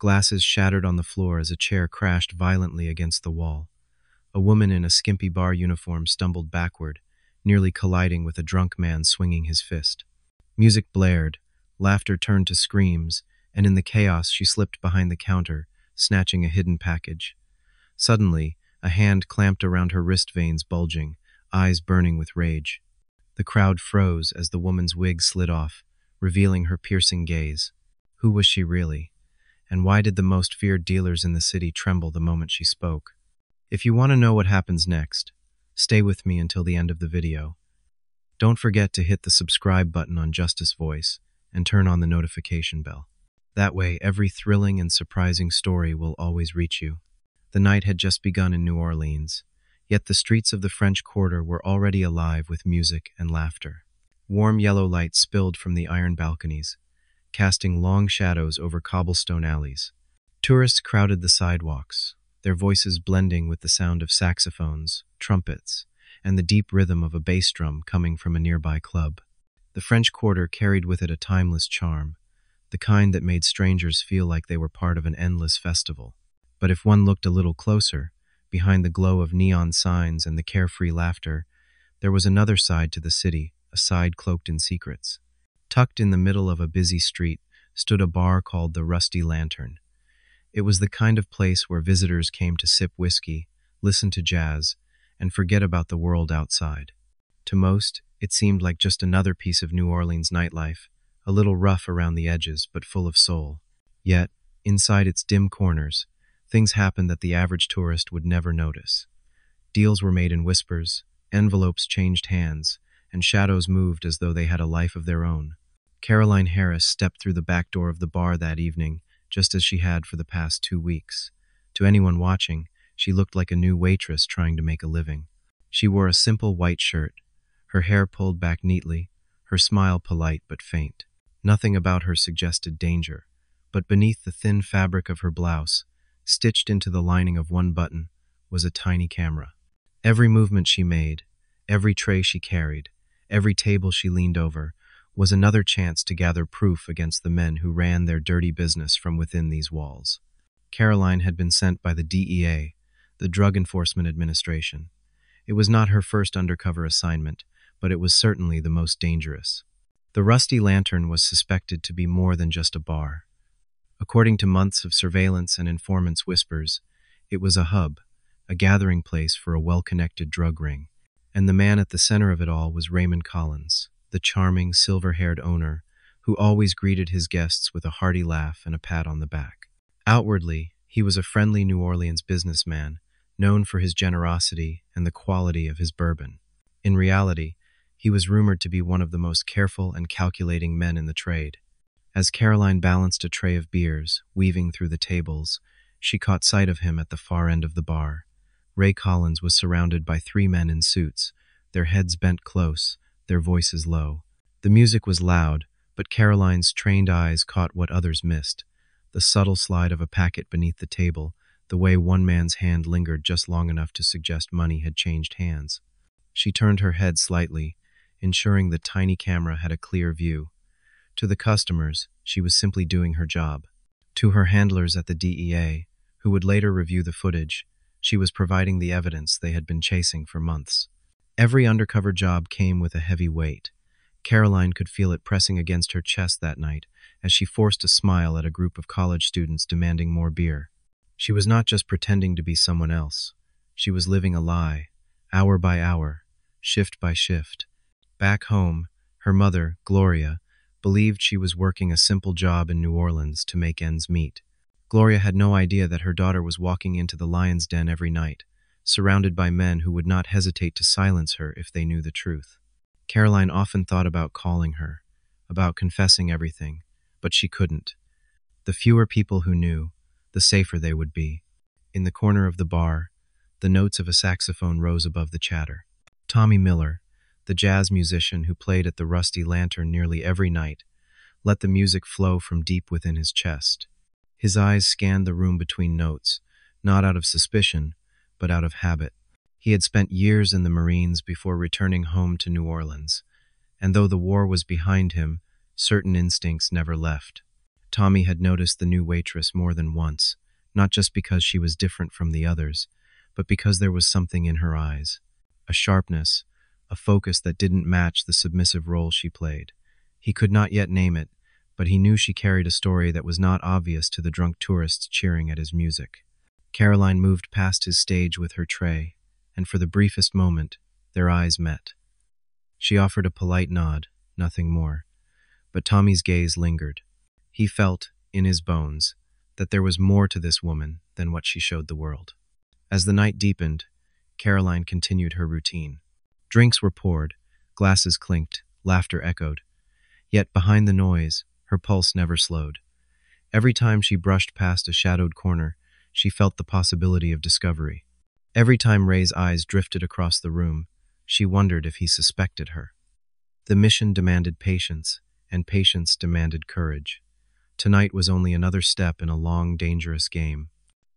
Glasses shattered on the floor as a chair crashed violently against the wall. A woman in a skimpy bar uniform stumbled backward, nearly colliding with a drunk man swinging his fist. Music blared, laughter turned to screams, and in the chaos she slipped behind the counter, snatching a hidden package. Suddenly, a hand clamped around her wrist veins bulging, eyes burning with rage. The crowd froze as the woman's wig slid off, revealing her piercing gaze. Who was she really? And why did the most feared dealers in the city tremble the moment she spoke? If you want to know what happens next, stay with me until the end of the video. Don't forget to hit the subscribe button on Justice Voice and turn on the notification bell. That way, every thrilling and surprising story will always reach you. The night had just begun in New Orleans, yet the streets of the French Quarter were already alive with music and laughter. Warm yellow light spilled from the iron balconies, casting long shadows over cobblestone alleys. Tourists crowded the sidewalks, their voices blending with the sound of saxophones, trumpets, and the deep rhythm of a bass drum coming from a nearby club. The French Quarter carried with it a timeless charm, the kind that made strangers feel like they were part of an endless festival. But if one looked a little closer, behind the glow of neon signs and the carefree laughter, there was another side to the city, a side cloaked in secrets. Tucked in the middle of a busy street stood a bar called the Rusty Lantern. It was the kind of place where visitors came to sip whiskey, listen to jazz, and forget about the world outside. To most, it seemed like just another piece of New Orleans nightlife, a little rough around the edges but full of soul. Yet, inside its dim corners, things happened that the average tourist would never notice. Deals were made in whispers, envelopes changed hands, and shadows moved as though they had a life of their own. Caroline Harris stepped through the back door of the bar that evening, just as she had for the past 2 weeks. To anyone watching, she looked like a new waitress trying to make a living. She wore a simple white shirt, her hair pulled back neatly, her smile polite but faint. Nothing about her suggested danger, but beneath the thin fabric of her blouse, stitched into the lining of one button, was a tiny camera. Every movement she made, every tray she carried, every table she leaned over, was another chance to gather proof against the men who ran their dirty business from within these walls. Caroline had been sent by the DEA, the Drug Enforcement Administration. It was not her first undercover assignment, but it was certainly the most dangerous. The Rusty Lantern was suspected to be more than just a bar. According to months of surveillance and informants' whispers, it was a hub, a gathering place for a well-connected drug ring. And the man at the center of it all was Raymond Collins, the charming, silver-haired owner who always greeted his guests with a hearty laugh and a pat on the back. Outwardly, he was a friendly New Orleans businessman, known for his generosity and the quality of his bourbon. In reality, he was rumored to be one of the most careful and calculating men in the trade. As Caroline balanced a tray of beers, weaving through the tables, she caught sight of him at the far end of the bar. Ray Collins was surrounded by 3 men in suits, their heads bent close, their voices low. The music was loud, but Caroline's trained eyes caught what others missed: the subtle slide of a packet beneath the table, the way one man's hand lingered just long enough to suggest money had changed hands. She turned her head slightly, ensuring the tiny camera had a clear view. To the customers, she was simply doing her job. To her handlers at the DEA, who would later review the footage, she was providing the evidence they had been chasing for months. Every undercover job came with a heavy weight. Caroline could feel it pressing against her chest that night as she forced a smile at a group of college students demanding more beer. She was not just pretending to be someone else. She was living a lie, hour by hour, shift by shift. Back home, her mother, Gloria, believed she was working a simple job in New Orleans to make ends meet. Gloria had no idea that her daughter was walking into the lion's den every night, surrounded by men who would not hesitate to silence her if they knew the truth. Caroline often thought about calling her, about confessing everything, but she couldn't. The fewer people who knew, the safer they would be. In the corner of the bar, the notes of a saxophone rose above the chatter. Tommy Miller, the jazz musician who played at the Rusty Lantern nearly every night, let the music flow from deep within his chest. His eyes scanned the room between notes, not out of suspicion, but out of habit. He had spent years in the Marines before returning home to New Orleans, and though the war was behind him, certain instincts never left. Tommy had noticed the new waitress more than once, not just because she was different from the others, but because there was something in her eyes. A sharpness, a focus that didn't match the submissive role she played. He could not yet name it, but he knew she carried a story that was not obvious to the drunk tourists cheering at his music. Caroline moved past his stage with her tray, and for the briefest moment, their eyes met. She offered a polite nod, nothing more, but Tommy's gaze lingered. He felt, in his bones, that there was more to this woman than what she showed the world. As the night deepened, Caroline continued her routine. Drinks were poured, glasses clinked, laughter echoed. Yet behind the noise, her pulse never slowed. Every time she brushed past a shadowed corner, she felt the possibility of discovery. Every time Ray's eyes drifted across the room, she wondered if he suspected her. The mission demanded patience, and patience demanded courage. Tonight was only another step in a long, dangerous game.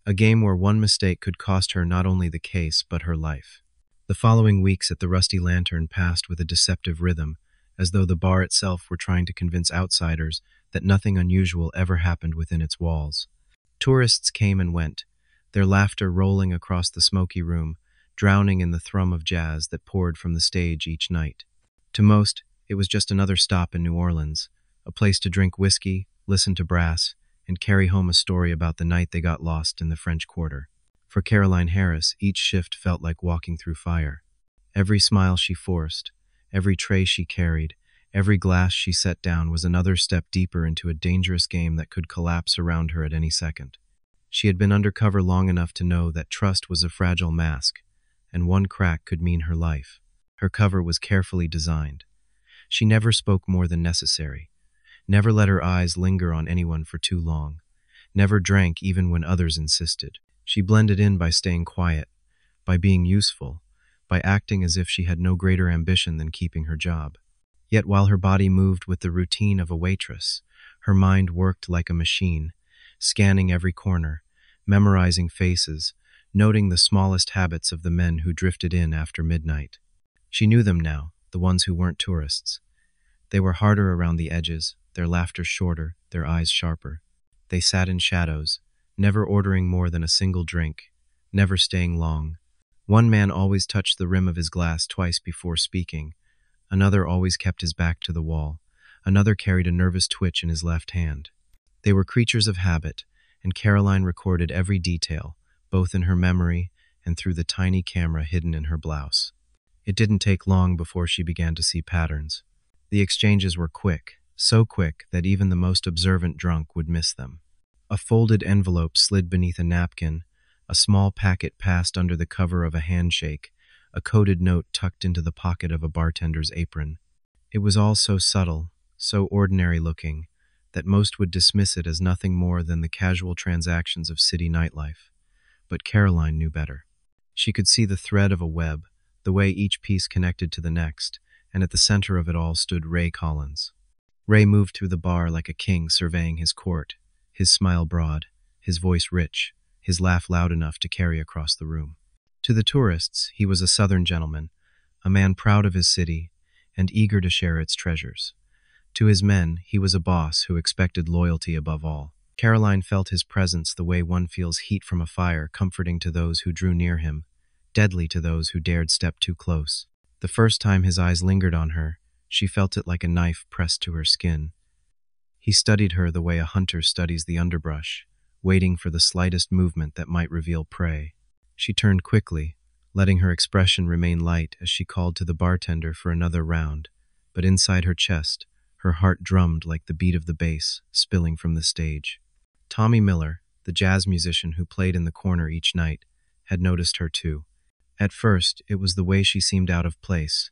A game where one mistake could cost her not only the case, but her life. The following weeks at the Rusty Lantern passed with a deceptive rhythm, as though the bar itself were trying to convince outsiders that nothing unusual ever happened within its walls. Tourists came and went, their laughter rolling across the smoky room, drowning in the thrum of jazz that poured from the stage each night. To most, it was just another stop in New Orleans, a place to drink whiskey, listen to brass, and carry home a story about the night they got lost in the French Quarter. For Caroline Harris, each shift felt like walking through fire. Every smile she forced, every tray she carried, every glass she set down was another step deeper into a dangerous game that could collapse around her at any second. She had been undercover long enough to know that trust was a fragile mask, and one crack could mean her life. Her cover was carefully designed. She never spoke more than necessary, never let her eyes linger on anyone for too long, never drank even when others insisted. She blended in by staying quiet, by being useful, by acting as if she had no greater ambition than keeping her job. Yet while her body moved with the routine of a waitress, her mind worked like a machine, scanning every corner, memorizing faces, noting the smallest habits of the men who drifted in after midnight. She knew them now, the ones who weren't tourists. They were harder around the edges, their laughter shorter, their eyes sharper. They sat in shadows, never ordering more than a single drink, never staying long. One man always touched the rim of his glass twice before speaking. Another always kept his back to the wall. Another carried a nervous twitch in his left hand. They were creatures of habit, and Caroline recorded every detail, both in her memory and through the tiny camera hidden in her blouse. It didn't take long before she began to see patterns. The exchanges were quick, so quick that even the most observant drunk would miss them. A folded envelope slid beneath a napkin, a small packet passed under the cover of a handshake, a coded note tucked into the pocket of a bartender's apron. It was all so subtle, so ordinary looking, that most would dismiss it as nothing more than the casual transactions of city nightlife. But Caroline knew better. She could see the thread of a web, the way each piece connected to the next, and at the center of it all stood Ray Collins. Ray moved through the bar like a king surveying his court, his smile broad, his voice rich, his laugh loud enough to carry across the room. To the tourists, he was a Southern gentleman, a man proud of his city and eager to share its treasures. To his men, he was a boss who expected loyalty above all. Caroline felt his presence the way one feels heat from a fire, comforting to those who drew near him, deadly to those who dared step too close. The first time his eyes lingered on her, she felt it like a knife pressed to her skin. He studied her the way a hunter studies the underbrush, waiting for the slightest movement that might reveal prey. She turned quickly, letting her expression remain light as she called to the bartender for another round, but inside her chest, her heart drummed like the beat of the bass, spilling from the stage. Tommy Miller, the jazz musician who played in the corner each night, had noticed her too. At first, it was the way she seemed out of place,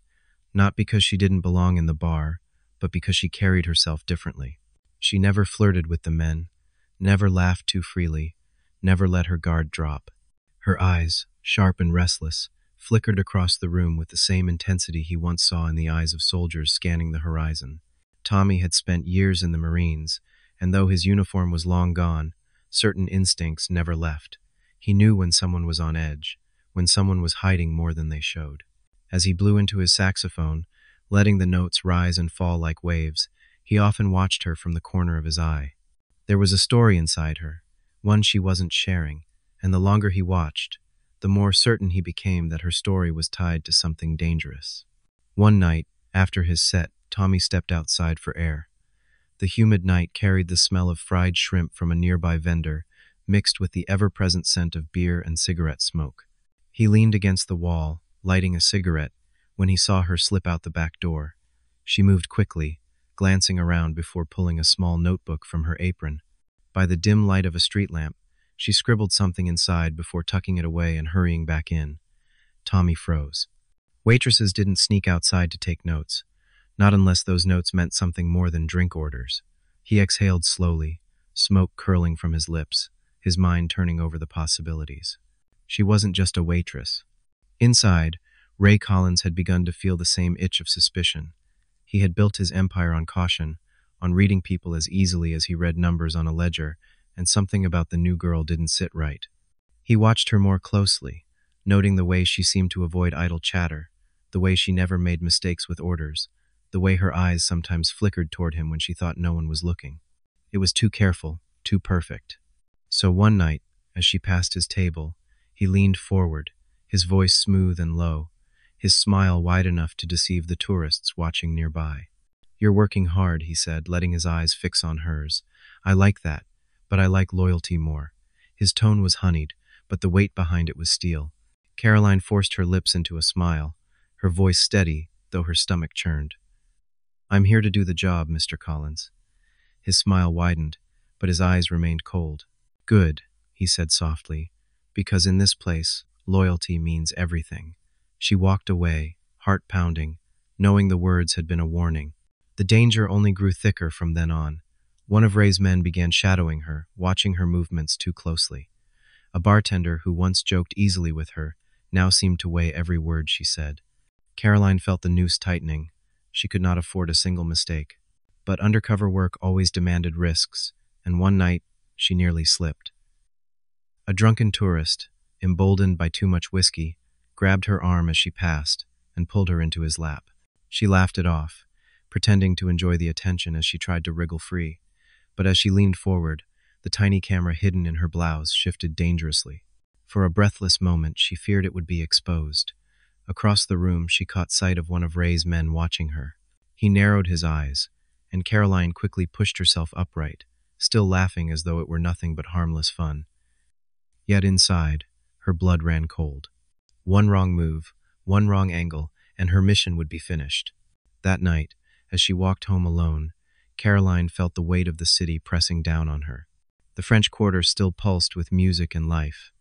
not because she didn't belong in the bar, but because she carried herself differently. She never flirted with the men, never laughed too freely, never let her guard drop. Her eyes, sharp and restless, flickered across the room with the same intensity he once saw in the eyes of soldiers scanning the horizon. Tommy had spent years in the Marines, and though his uniform was long gone, certain instincts never left. He knew when someone was on edge, when someone was hiding more than they showed. As he blew into his saxophone, letting the notes rise and fall like waves, he often watched her from the corner of his eye. There was a story inside her, one she wasn't sharing, and the longer he watched, the more certain he became that her story was tied to something dangerous. One night, after his set, Tommy stepped outside for air. The humid night carried the smell of fried shrimp from a nearby vendor, mixed with the ever-present scent of beer and cigarette smoke. He leaned against the wall, lighting a cigarette, when he saw her slip out the back door. She moved quickly, glancing around before pulling a small notebook from her apron. By the dim light of a street lamp, she scribbled something inside before tucking it away and hurrying back in. Tommy froze. Waitresses didn't sneak outside to take notes, not unless those notes meant something more than drink orders. He exhaled slowly, smoke curling from his lips, his mind turning over the possibilities. She wasn't just a waitress. Inside, Ray Collins had begun to feel the same itch of suspicion. He had built his empire on caution, on reading people as easily as he read numbers on a ledger, and something about the new girl didn't sit right. He watched her more closely, noting the way she seemed to avoid idle chatter, the way she never made mistakes with orders, the way her eyes sometimes flickered toward him when she thought no one was looking. It was too careful, too perfect. So one night, as she passed his table, he leaned forward, his voice smooth and low, his smile wide enough to deceive the tourists watching nearby. "You're working hard," he said, letting his eyes fix on hers. "I like that, but I like loyalty more." His tone was honeyed, but the weight behind it was steel. Caroline forced her lips into a smile, her voice steady, though her stomach churned. "I'm here to do the job, Mr. Collins." His smile widened, but his eyes remained cold. "Good," he said softly, "because in this place, loyalty means everything." She walked away, heart pounding, knowing the words had been a warning. The danger only grew thicker from then on. One of Ray's men began shadowing her, watching her movements too closely. A bartender who once joked easily with her now seemed to weigh every word she said. Caroline felt the noose tightening. She could not afford a single mistake. But undercover work always demanded risks, and one night she nearly slipped. A drunken tourist, emboldened by too much whiskey, grabbed her arm as she passed and pulled her into his lap. She laughed it off, pretending to enjoy the attention as she tried to wriggle free. But as she leaned forward, the tiny camera hidden in her blouse shifted dangerously. For a breathless moment, she feared it would be exposed. Across the room, she caught sight of one of Ray's men watching her. He narrowed his eyes, and Caroline quickly pushed herself upright, still laughing as though it were nothing but harmless fun. Yet inside, her blood ran cold. One wrong move, one wrong angle, and her mission would be finished. That night, as she walked home alone, Caroline felt the weight of the city pressing down on her. The French Quarter still pulsed with music and life,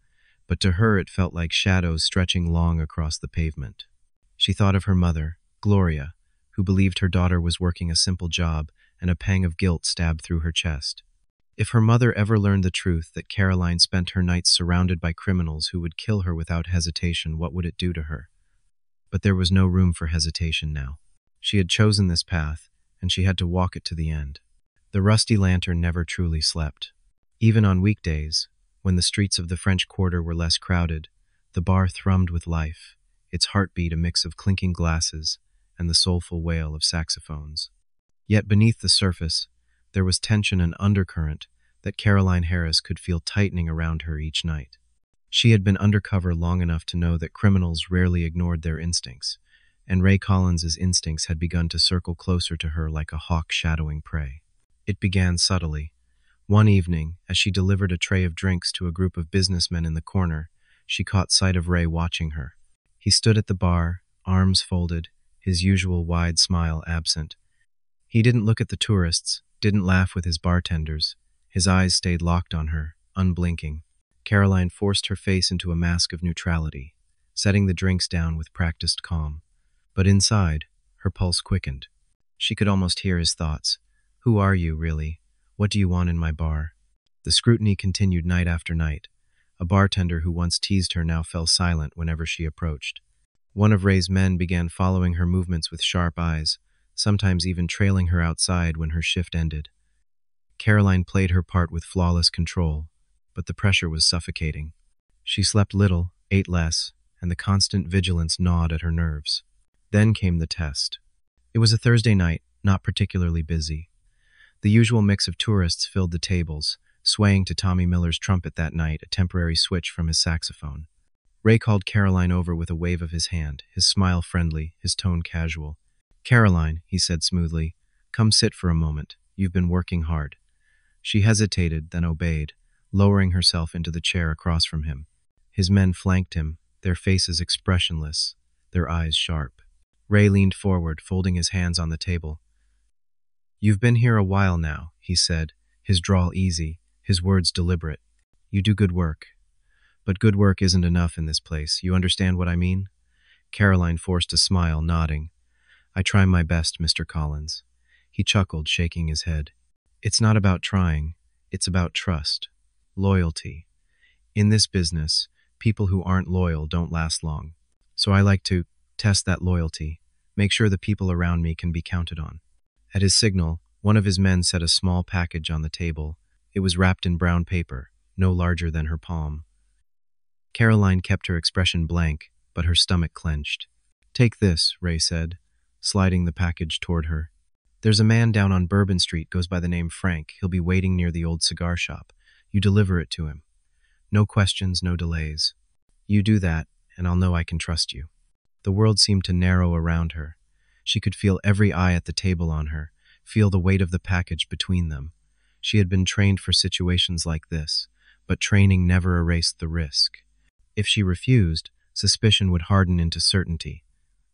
but to her it felt like shadows stretching long across the pavement. She thought of her mother, Gloria, who believed her daughter was working a simple job, and a pang of guilt stabbed through her chest. If her mother ever learned the truth that Caroline spent her nights surrounded by criminals who would kill her without hesitation, what would it do to her? But there was no room for hesitation now. She had chosen this path, and she had to walk it to the end. The rusty lantern never truly slept. Even on weekdays, when the streets of the French Quarter were less crowded, the bar thrummed with life, its heartbeat a mix of clinking glasses and the soulful wail of saxophones. Yet beneath the surface, there was tension and undercurrent that Caroline Harris could feel tightening around her each night. She had been undercover long enough to know that criminals rarely ignored their instincts, and Ray Collins's instincts had begun to circle closer to her like a hawk shadowing prey. It began subtly. One evening, as she delivered a tray of drinks to a group of businessmen in the corner, she caught sight of Ray watching her. He stood at the bar, arms folded, his usual wide smile absent. He didn't look at the tourists, didn't laugh with his bartenders. His eyes stayed locked on her, unblinking. Caroline forced her face into a mask of neutrality, setting the drinks down with practiced calm. But inside, her pulse quickened. She could almost hear his thoughts. "Who are you, really? What do you want in my bar?" The scrutiny continued night after night. A bartender who once teased her now fell silent whenever she approached. One of Ray's men began following her movements with sharp eyes, sometimes even trailing her outside when her shift ended. Caroline played her part with flawless control, but the pressure was suffocating. She slept little, ate less, and the constant vigilance gnawed at her nerves. Then came the test. It was a Thursday night, not particularly busy. The usual mix of tourists filled the tables, swaying to Tommy Miller's trumpet that night, a temporary switch from his saxophone. Ray called Caroline over with a wave of his hand, his smile friendly, his tone casual. "Caroline," he said smoothly, "come sit for a moment. You've been working hard." She hesitated, then obeyed, lowering herself into the chair across from him. His men flanked him, their faces expressionless, their eyes sharp. Ray leaned forward, folding his hands on the table. "You've been here a while now," he said, his drawl easy, his words deliberate. "You do good work. But good work isn't enough in this place. You understand what I mean?" Caroline forced a smile, nodding. "I try my best, Mr. Collins." He chuckled, shaking his head. "It's not about trying. It's about trust. Loyalty. In this business, people who aren't loyal don't last long. So I like to test that loyalty, make sure the people around me can be counted on." At his signal, one of his men set a small package on the table. It was wrapped in brown paper, no larger than her palm. Caroline kept her expression blank, but her stomach clenched. "Take this," Ray said, sliding the package toward her. "There's a man down on Bourbon Street, goes by the name Frank. He'll be waiting near the old cigar shop. You deliver it to him. No questions, no delays. You do that, and I'll know I can trust you." The world seemed to narrow around her. She could feel every eye at the table on her, feel the weight of the package between them. She had been trained for situations like this, but training never erased the risk. If she refused, suspicion would harden into certainty.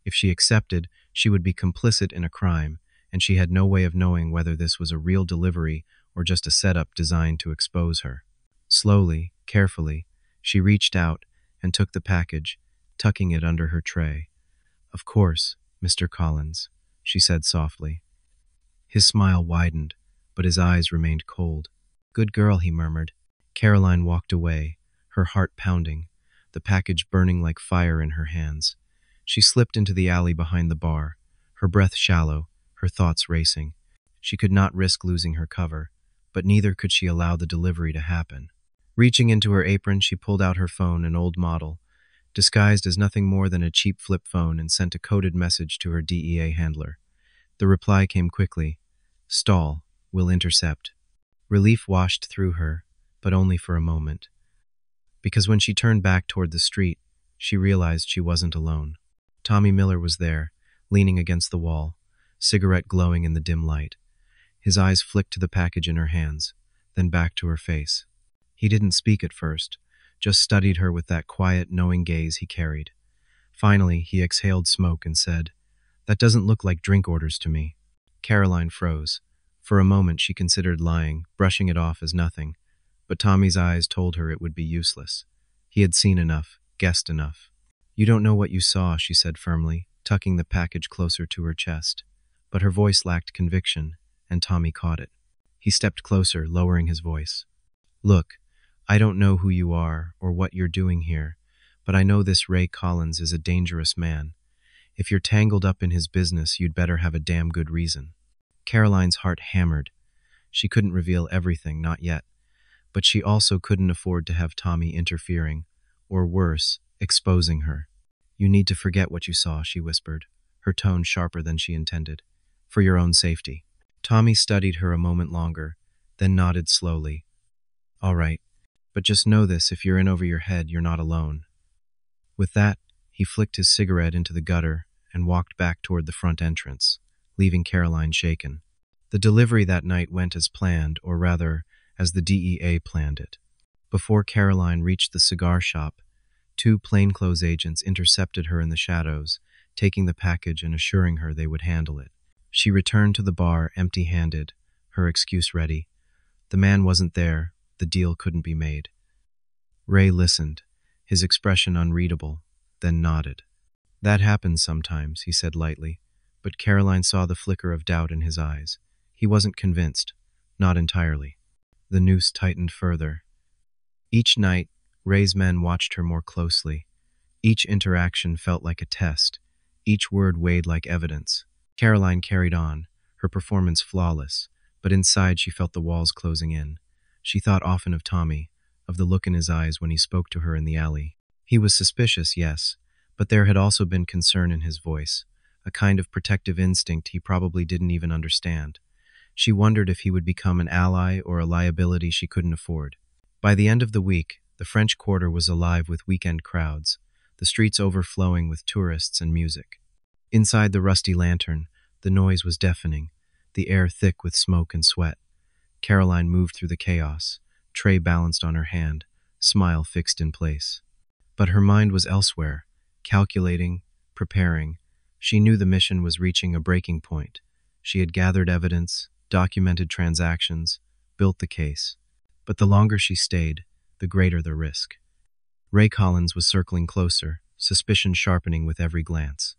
If she accepted, she would be complicit in a crime, and she had no way of knowing whether this was a real delivery or just a setup designed to expose her. Slowly, carefully, she reached out and took the package, tucking it under her tray. "Of course, Mr. Collins," she said softly. His smile widened, but his eyes remained cold. "Good girl," he murmured. Caroline walked away, her heart pounding, the package burning like fire in her hands. She slipped into the alley behind the bar, her breath shallow, her thoughts racing. She could not risk losing her cover, but neither could she allow the delivery to happen. Reaching into her apron, she pulled out her phone, an old model, disguised as nothing more than a cheap flip phone, and sent a coded message to her DEA handler. The reply came quickly. "Stall. Will intercept." Relief washed through her, but only for a moment. Because when she turned back toward the street, she realized she wasn't alone. Tommy Miller was there, leaning against the wall, cigarette glowing in the dim light. His eyes flicked to the package in her hands, then back to her face. He didn't speak at first, just studied her with that quiet, knowing gaze he carried. Finally, he exhaled smoke and said, "That doesn't look like drink orders to me." Caroline froze. For a moment, she considered lying, brushing it off as nothing. But Tommy's eyes told her it would be useless. He had seen enough, guessed enough. "You don't know what you saw," she said firmly, tucking the package closer to her chest. But her voice lacked conviction, and Tommy caught it. He stepped closer, lowering his voice. "Look, I don't know who you are or what you're doing here, but I know this Ray Collins is a dangerous man. If you're tangled up in his business, you'd better have a damn good reason." Caroline's heart hammered. She couldn't reveal everything, not yet. But she also couldn't afford to have Tommy interfering, or worse, exposing her. "You need to forget what you saw," she whispered, her tone sharper than she intended. "For your own safety." Tommy studied her a moment longer, then nodded slowly. "All right, but just know this, if you're in over your head, you're not alone." With that, he flicked his cigarette into the gutter and walked back toward the front entrance, leaving Caroline shaken. The delivery that night went as planned, or rather, as the DEA planned it. Before Caroline reached the cigar shop, two plainclothes agents intercepted her in the shadows, taking the package and assuring her they would handle it. She returned to the bar empty-handed, her excuse ready. The man wasn't there, the deal couldn't be made. Ray listened, his expression unreadable, then nodded. "That happens sometimes," he said lightly, but Caroline saw the flicker of doubt in his eyes. He wasn't convinced, not entirely. The noose tightened further. Each night, Ray's men watched her more closely. Each interaction felt like a test. Each word weighed like evidence. Caroline carried on, her performance flawless, but inside she felt the walls closing in. She thought often of Tommy, of the look in his eyes when he spoke to her in the alley. He was suspicious, yes, but there had also been concern in his voice, a kind of protective instinct he probably didn't even understand. She wondered if he would become an ally or a liability she couldn't afford. By the end of the week, the French Quarter was alive with weekend crowds, the streets overflowing with tourists and music. Inside the rusty lantern, the noise was deafening, the air thick with smoke and sweat. Caroline moved through the chaos, tray balanced on her hand, smile fixed in place. But her mind was elsewhere, calculating, preparing. She knew the mission was reaching a breaking point. She had gathered evidence, documented transactions, built the case. But the longer she stayed, the greater the risk. Ray Collins was circling closer, suspicion sharpening with every glance.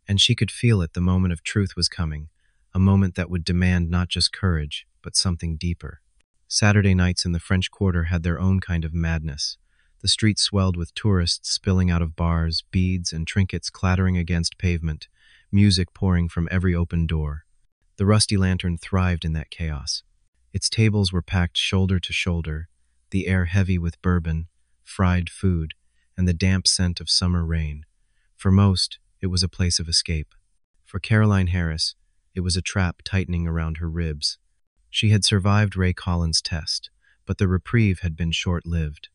And she could feel it, the moment of truth was coming, a moment that would demand not just courage, but something deeper. Saturday nights in the French Quarter had their own kind of madness. The streets swelled with tourists spilling out of bars, beads and trinkets clattering against pavement, music pouring from every open door. The rusty lantern thrived in that chaos. Its tables were packed shoulder to shoulder, the air heavy with bourbon, fried food, and the damp scent of summer rain. For most, it was a place of escape. For Caroline Harris, it was a trap tightening around her ribs. She had survived Ray Collins' test, but the reprieve had been short-lived.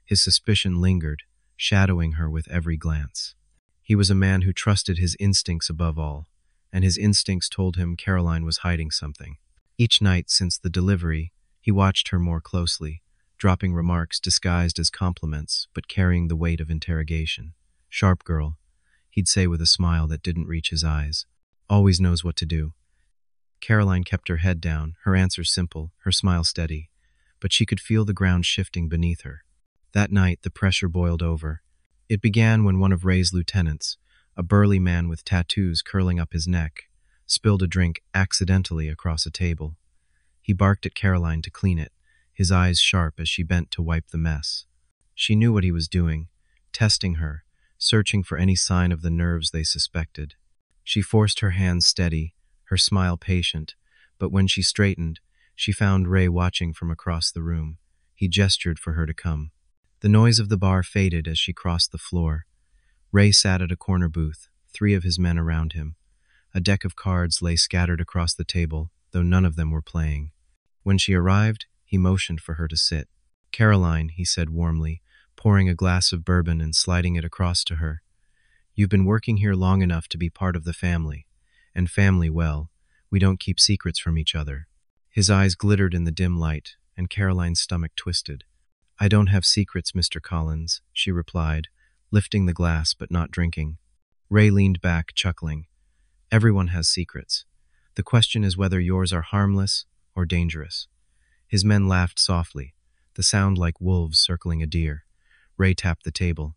His suspicion lingered, shadowing her with every glance. He was a man who trusted his instincts above all, and his instincts told him Caroline was hiding something. Each night since the delivery, he watched her more closely, dropping remarks disguised as compliments but carrying the weight of interrogation. "Sharp girl," he'd say with a smile that didn't reach his eyes. "Always knows what to do." Caroline kept her head down, her answers simple, her smile steady, but she could feel the ground shifting beneath her. That night, the pressure boiled over. It began when one of Ray's lieutenants, a burly man with tattoos curling up his neck, spilled a drink accidentally across a table. He barked at Caroline to clean it, his eyes sharp as she bent to wipe the mess. She knew what he was doing, testing her, searching for any sign of the nerves they suspected. She forced her hands steady, her smile patient, but when she straightened, she found Ray watching from across the room. He gestured for her to come. The noise of the bar faded as she crossed the floor. Ray sat at a corner booth, 3 of his men around him. A deck of cards lay scattered across the table, though none of them were playing. When she arrived, he motioned for her to sit. "Caroline," he said warmly, pouring a glass of bourbon and sliding it across to her. "You've been working here long enough to be part of the family. And family, well, we don't keep secrets from each other." His eyes glittered in the dim light, and Caroline's stomach twisted. "I don't have secrets, Mr. Collins," she replied, lifting the glass but not drinking. Ray leaned back, chuckling. "Everyone has secrets. The question is whether yours are harmless or dangerous." His men laughed softly, the sound like wolves circling a deer. Ray tapped the table.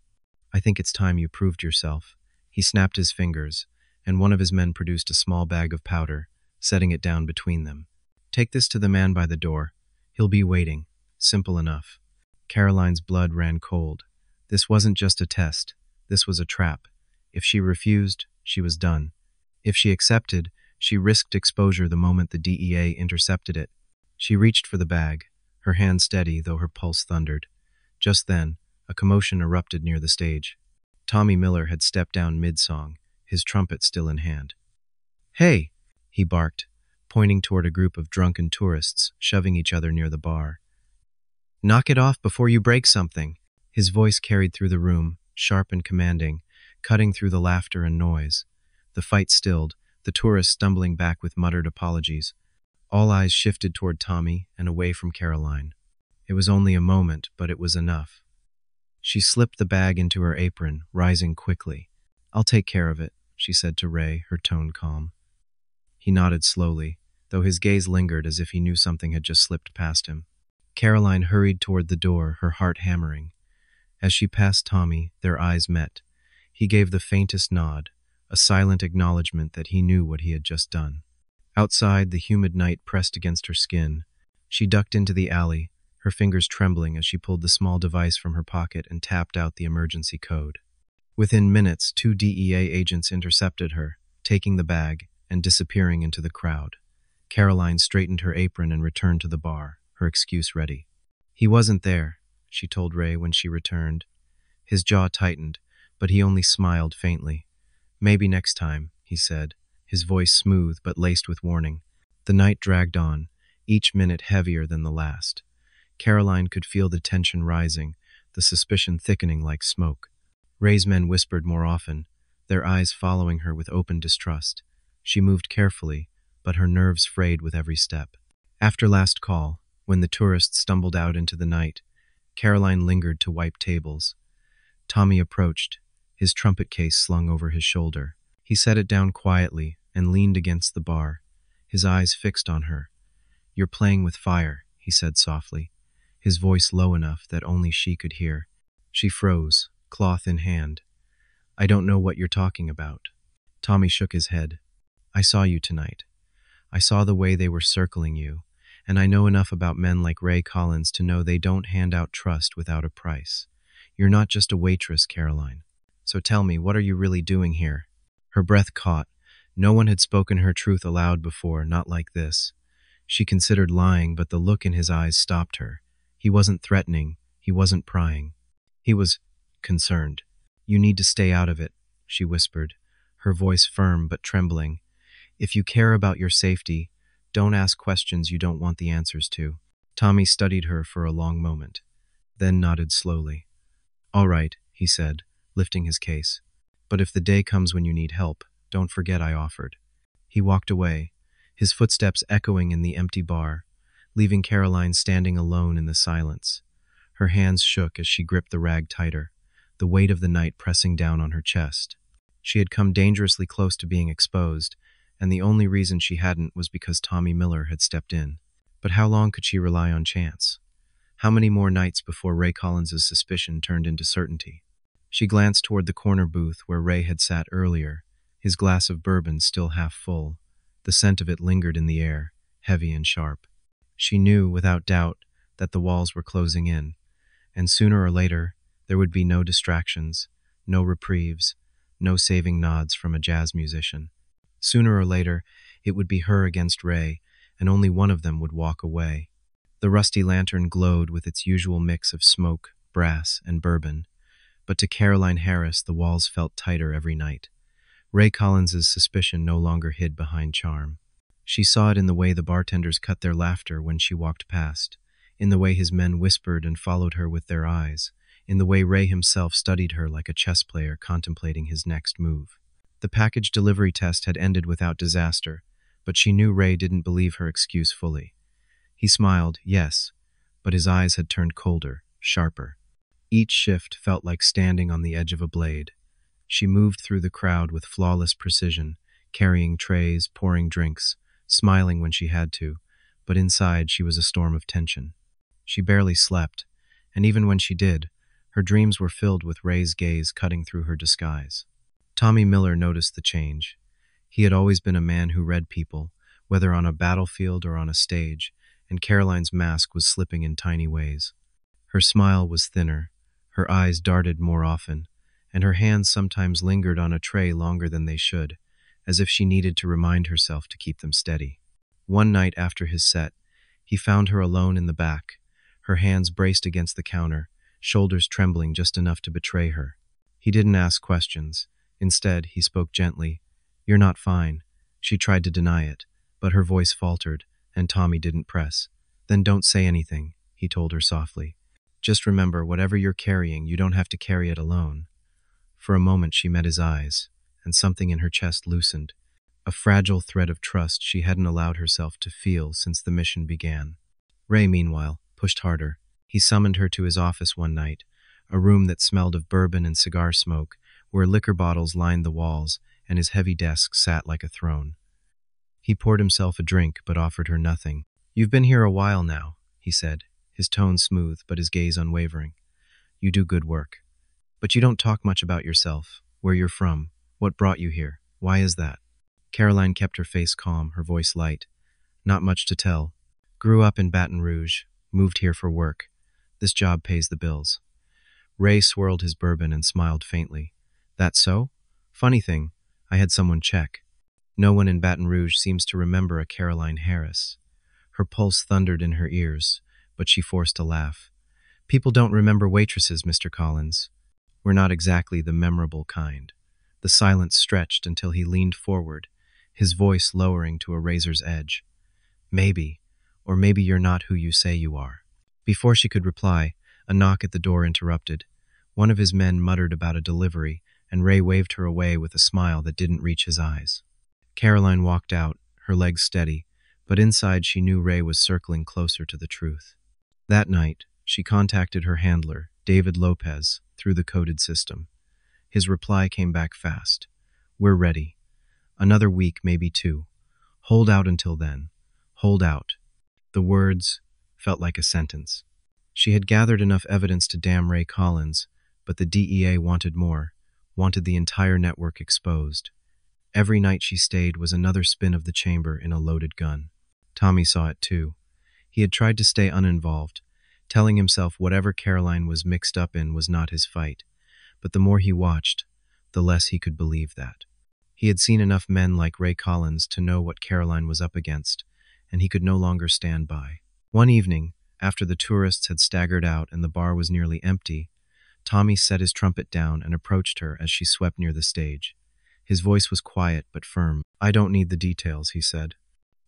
"I think it's time you proved yourself." He snapped his fingers, and one of his men produced a small bag of powder, setting it down between them. "Take this to the man by the door. He'll be waiting. Simple enough." Caroline's blood ran cold. This wasn't just a test. This was a trap. If she refused, she was done. If she accepted, she risked exposure the moment the DEA intercepted it. She reached for the bag, her hand steady though her pulse thundered. Just then, a commotion erupted near the stage. Tommy Miller had stepped down mid-song, his trumpet still in hand. "Hey!" he barked, pointing toward a group of drunken tourists shoving each other near the bar. "Knock it off before you break something." His voice carried through the room, sharp and commanding, cutting through the laughter and noise. The fight stilled, the tourists stumbling back with muttered apologies. All eyes shifted toward Tommy and away from Caroline. It was only a moment, but it was enough. She slipped the bag into her apron, rising quickly. "I'll take care of it," she said to Ray, her tone calm. He nodded slowly, though his gaze lingered as if he knew something had just slipped past him. Caroline hurried toward the door, her heart hammering. As she passed Tommy, their eyes met. He gave the faintest nod, a silent acknowledgement that he knew what he had just done. Outside, the humid night pressed against her skin. She ducked into the alley, her fingers trembling as she pulled the small device from her pocket and tapped out the emergency code. Within minutes, 2 DEA agents intercepted her, taking the bag and disappearing into the crowd. Caroline straightened her apron and returned to the bar, her excuse ready. "He wasn't there," she told Ray when she returned. His jaw tightened, but he only smiled faintly. "Maybe next time," he said, his voice smooth but laced with warning. The night dragged on, each minute heavier than the last. Caroline could feel the tension rising, the suspicion thickening like smoke. Ray's men whispered more often, their eyes following her with open distrust. She moved carefully, but her nerves frayed with every step. After last call, when the tourists stumbled out into the night, Caroline lingered to wipe tables. Tommy approached, his trumpet case slung over his shoulder. He set it down quietly and leaned against the bar, his eyes fixed on her. "You're playing with fire," he said softly, his voice low enough that only she could hear. She froze, cloth in hand. "I don't know what you're talking about." Tommy shook his head. "I saw you tonight. I saw the way they were circling you, and I know enough about men like Ray Collins to know they don't hand out trust without a price. You're not just a waitress, Caroline. So tell me, what are you really doing here?" Her breath caught. No one had spoken her truth aloud before, not like this. She considered lying, but the look in his eyes stopped her. He wasn't threatening. He wasn't prying. He was concerned. "You need to stay out of it," she whispered, her voice firm but trembling. "If you care about your safety, don't ask questions you don't want the answers to." Tommy studied her for a long moment, then nodded slowly. "All right," he said, lifting his case. "But if the day comes when you need help, don't forget I offered." He walked away, his footsteps echoing in the empty bar, leaving Caroline standing alone in the silence. Her hands shook as she gripped the rag tighter, the weight of the night pressing down on her chest. She had come dangerously close to being exposed, and the only reason she hadn't was because Tommy Miller had stepped in. But how long could she rely on chance? How many more nights before Ray Collins's suspicion turned into certainty? She glanced toward the corner booth where Ray had sat earlier, his glass of bourbon still half full. The scent of it lingered in the air, heavy and sharp. She knew, without doubt, that the walls were closing in, and sooner or later there would be no distractions, no reprieves, no saving nods from a jazz musician. Sooner or later, it would be her against Ray, and only one of them would walk away. The rusty lantern glowed with its usual mix of smoke, brass, and bourbon, but to Caroline Harris the walls felt tighter every night. Ray Collins's suspicion no longer hid behind charm. She saw it in the way the bartenders cut their laughter when she walked past, in the way his men whispered and followed her with their eyes, in the way Ray himself studied her like a chess player contemplating his next move. The package delivery test had ended without disaster, but she knew Ray didn't believe her excuse fully. He smiled, yes, but his eyes had turned colder, sharper. Each shift felt like standing on the edge of a blade. She moved through the crowd with flawless precision, carrying trays, pouring drinks, smiling when she had to, but inside she was a storm of tension. She barely slept, and even when she did, her dreams were filled with Ray's gaze cutting through her disguise. Tommy Miller noticed the change. He had always been a man who read people, whether on a battlefield or on a stage, and Caroline's mask was slipping in tiny ways. Her smile was thinner, her eyes darted more often, and her hands sometimes lingered on a tray longer than they should, as if she needed to remind herself to keep them steady. One night after his set, he found her alone in the back, her hands braced against the counter, shoulders trembling just enough to betray her. He didn't ask questions. Instead, he spoke gently. "You're not fine." She tried to deny it, but her voice faltered, and Tommy didn't press. "Then don't say anything," he told her softly. "Just remember, whatever you're carrying, you don't have to carry it alone." For a moment she met his eyes, and something in her chest loosened, a fragile thread of trust she hadn't allowed herself to feel since the mission began. Ray, meanwhile, pushed harder. He summoned her to his office one night, a room that smelled of bourbon and cigar smoke, where liquor bottles lined the walls, and his heavy desk sat like a throne. He poured himself a drink, but offered her nothing. "You've been here a while now," he said, his tone smooth but his gaze unwavering. "You do good work. But you don't talk much about yourself, where you're from, what brought you here. Why is that?" Caroline kept her face calm, her voice light. "Not much to tell. Grew up in Baton Rouge, moved here for work. This job pays the bills." Ray swirled his bourbon and smiled faintly. "That so? Funny thing, I had someone check. No one in Baton Rouge seems to remember a Caroline Harris." Her pulse thundered in her ears, but she forced a laugh. "People don't remember waitresses, Mr. Collins. We're not exactly the memorable kind." The silence stretched until he leaned forward, his voice lowering to a razor's edge. Maybe. Or maybe you're not who you say you are. Before she could reply, a knock at the door interrupted. One of his men muttered about a delivery, and Ray waved her away with a smile that didn't reach his eyes. Caroline walked out, her legs steady, but inside she knew Ray was circling closer to the truth. That night, she contacted her handler, David Lopez, through the coded system. His reply came back fast. "We're ready. Another week, maybe two. Hold out until then. Hold out." The words felt like a sentence. She had gathered enough evidence to damn Ray Collins, but the DEA wanted more, wanted the entire network exposed. Every night she stayed was another spin of the chamber in a loaded gun. Tommy saw it too. He had tried to stay uninvolved, telling himself whatever Caroline was mixed up in was not his fight. But the more he watched, the less he could believe that. He had seen enough men like Ray Collins to know what Caroline was up against, and he could no longer stand by. One evening, after the tourists had staggered out and the bar was nearly empty, Tommy set his trumpet down and approached her as she swept near the stage. His voice was quiet but firm. "I don't need the details," he said.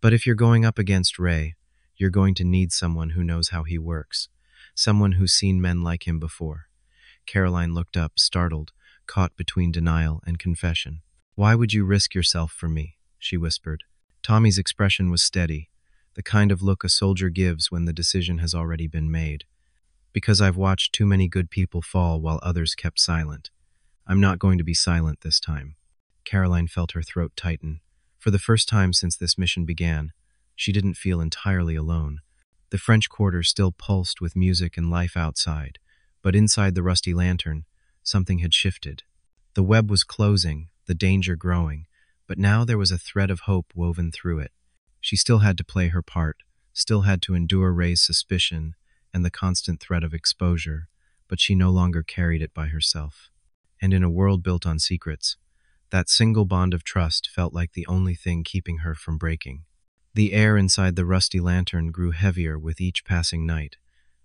"But if you're going up against Ray, you're going to need someone who knows how he works, someone who's seen men like him before." Caroline looked up, startled, caught between denial and confession. "Why would you risk yourself for me?" she whispered. Tommy's expression was steady, the kind of look a soldier gives when the decision has already been made. "Because I've watched too many good people fall while others kept silent. I'm not going to be silent this time." Caroline felt her throat tighten. For the first time since this mission began, she didn't feel entirely alone. The French Quarter still pulsed with music and life outside, but inside the rusty lantern, something had shifted. The web was closing, the danger growing, but now there was a thread of hope woven through it. She still had to play her part, still had to endure Ray's suspicion and the constant threat of exposure, but she no longer carried it by herself. And in a world built on secrets, that single bond of trust felt like the only thing keeping her from breaking. The air inside the rusty lantern grew heavier with each passing night,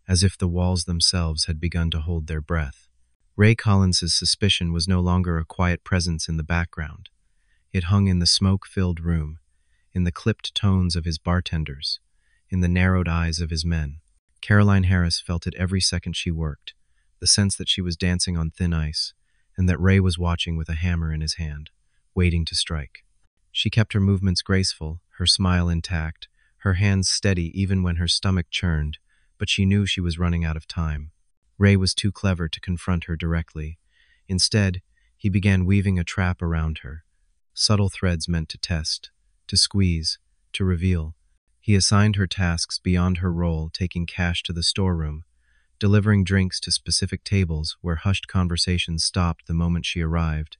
as if the walls themselves had begun to hold their breath. Ray Collins's suspicion was no longer a quiet presence in the background. It hung in the smoke-filled room, in the clipped tones of his bartenders, in the narrowed eyes of his men. Caroline Harris felt it every second she worked, the sense that she was dancing on thin ice, and that Ray was watching with a hammer in his hand, waiting to strike. She kept her movements graceful, her smile intact, her hands steady even when her stomach churned, but she knew she was running out of time. Ray was too clever to confront her directly. Instead, he began weaving a trap around her, subtle threads meant to test, to squeeze, to reveal. He assigned her tasks beyond her role, taking cash to the storeroom, delivering drinks to specific tables where hushed conversations stopped the moment she arrived,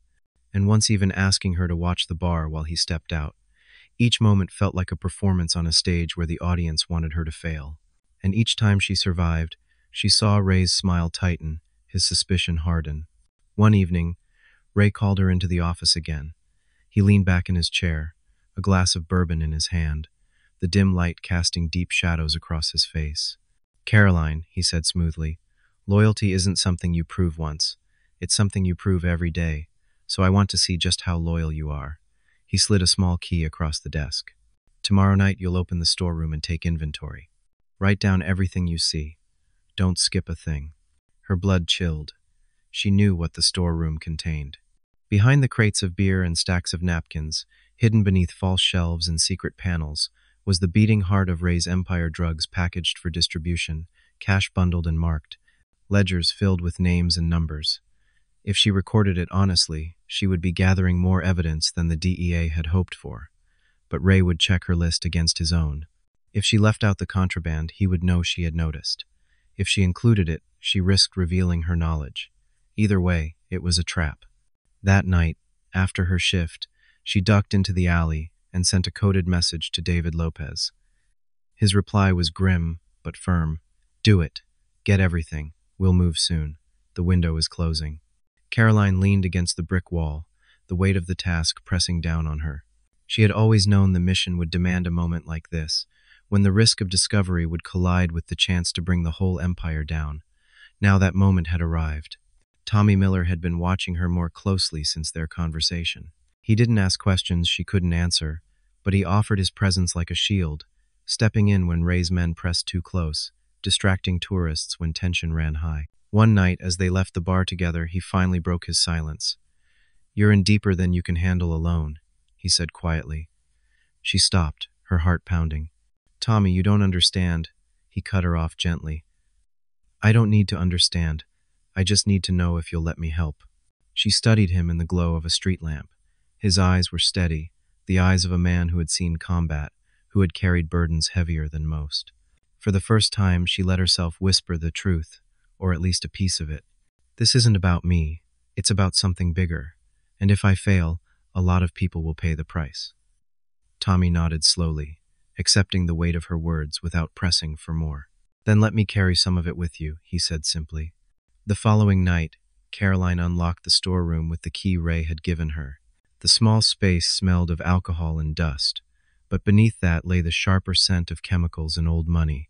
and once even asking her to watch the bar while he stepped out. Each moment felt like a performance on a stage where the audience wanted her to fail. And each time she survived, she saw Ray's smile tighten, his suspicion harden. One evening, Ray called her into the office again. He leaned back in his chair, a glass of bourbon in his hand, the dim light casting deep shadows across his face. "Caroline," he said smoothly, "loyalty isn't something you prove once. It's something you prove every day, so I want to see just how loyal you are." He slid a small key across the desk. "Tomorrow night you'll open the storeroom and take inventory. Write down everything you see. Don't skip a thing." Her blood chilled. She knew what the storeroom contained. Behind the crates of beer and stacks of napkins, hidden beneath false shelves and secret panels, was the beating heart of Ray's Empire drugs packaged for distribution, cash bundled and marked, ledgers filled with names and numbers. If she recorded it honestly, she would be gathering more evidence than the DEA had hoped for. But Ray would check her list against his own. If she left out the contraband, he would know she had noticed. If she included it, she risked revealing her knowledge. Either way, it was a trap. That night, after her shift, she ducked into the alley and sent a coded message to David Lopez. His reply was grim, but firm. "Do it. Get everything. We'll move soon. The window is closing." Caroline leaned against the brick wall, the weight of the task pressing down on her. She had always known the mission would demand a moment like this, when the risk of discovery would collide with the chance to bring the whole empire down. Now that moment had arrived. Tommy Miller had been watching her more closely since their conversation. He didn't ask questions she couldn't answer, but he offered his presence like a shield, stepping in when Ray's men pressed too close, distracting tourists when tension ran high. One night, as they left the bar together, he finally broke his silence. "You're in deeper than you can handle alone," he said quietly. She stopped, her heart pounding. "Tommy, you don't understand," he cut her off gently. "I don't need to understand. I just need to know if you'll let me help." She studied him in the glow of a street lamp. His eyes were steady, the eyes of a man who had seen combat, who had carried burdens heavier than most. For the first time, she let herself whisper the truth, or at least a piece of it. "This isn't about me. It's about something bigger. And if I fail, a lot of people will pay the price." Tommy nodded slowly, accepting the weight of her words without pressing for more. "Then let me carry some of it with you," he said simply. The following night, Caroline unlocked the storeroom with the key Ray had given her. The small space smelled of alcohol and dust, but beneath that lay the sharper scent of chemicals and old money.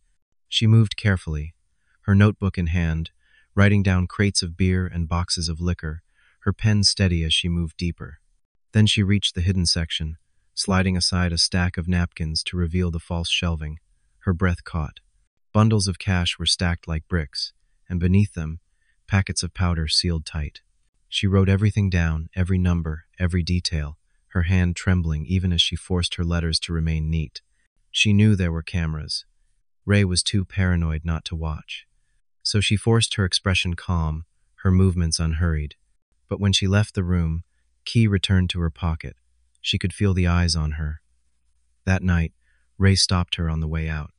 She moved carefully, her notebook in hand, writing down crates of beer and boxes of liquor, her pen steady as she moved deeper. Then she reached the hidden section, sliding aside a stack of napkins to reveal the false shelving. Her breath caught. Bundles of cash were stacked like bricks, and beneath them, packets of powder sealed tight. She wrote everything down, every number, every detail, her hand trembling even as she forced her letters to remain neat. She knew there were cameras. Ray was too paranoid not to watch. So she forced her expression calm, her movements unhurried. But when she left the room, Key returned to her pocket. She could feel the eyes on her. That night, Ray stopped her on the way out.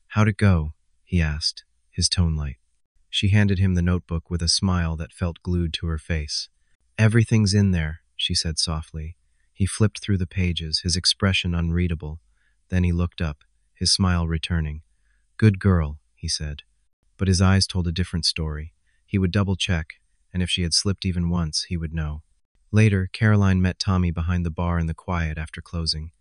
"How'd it go?" he asked, his tone light. She handed him the notebook with a smile that felt glued to her face. "Everything's in there," she said softly. He flipped through the pages, his expression unreadable. Then he looked up, his smile returning. "Good girl," he said. But his eyes told a different story. He would double-check, and if she had slipped even once, he would know. Later, Caroline met Tommy behind the bar in the quiet after closing.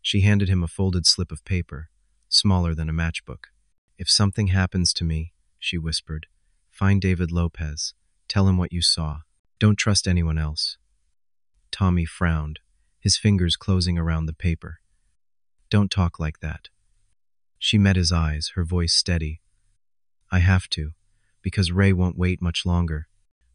She handed him a folded slip of paper, smaller than a matchbook. "If something happens to me," she whispered, "find David Lopez. Tell him what you saw. Don't trust anyone else." Tommy frowned, his fingers closing around the paper. "Don't talk like that." She met his eyes, her voice steady. "I have to, because Ray won't wait much longer."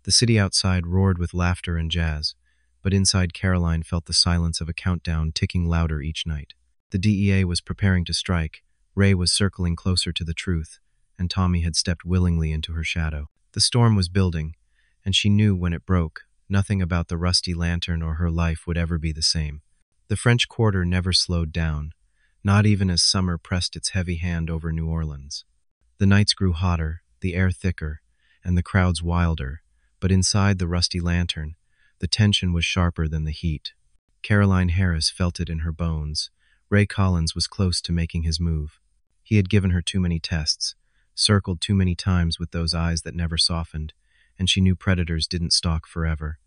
The city outside roared with laughter and jazz, but inside Caroline felt the silence of a countdown ticking louder each night. The DEA was preparing to strike, Ray was circling closer to the truth, and Tommy had stepped willingly into her shadow. The storm was building, and she knew when it broke, nothing about the rusty lantern or her life would ever be the same. The French Quarter never slowed down, not even as summer pressed its heavy hand over New Orleans. The nights grew hotter, the air thicker, and the crowds wilder, but inside the rusty lantern, the tension was sharper than the heat. Caroline Harris felt it in her bones. Ray Collins was close to making his move. He had given her too many tests, circled too many times with those eyes that never softened, and she knew predators didn't stalk forever.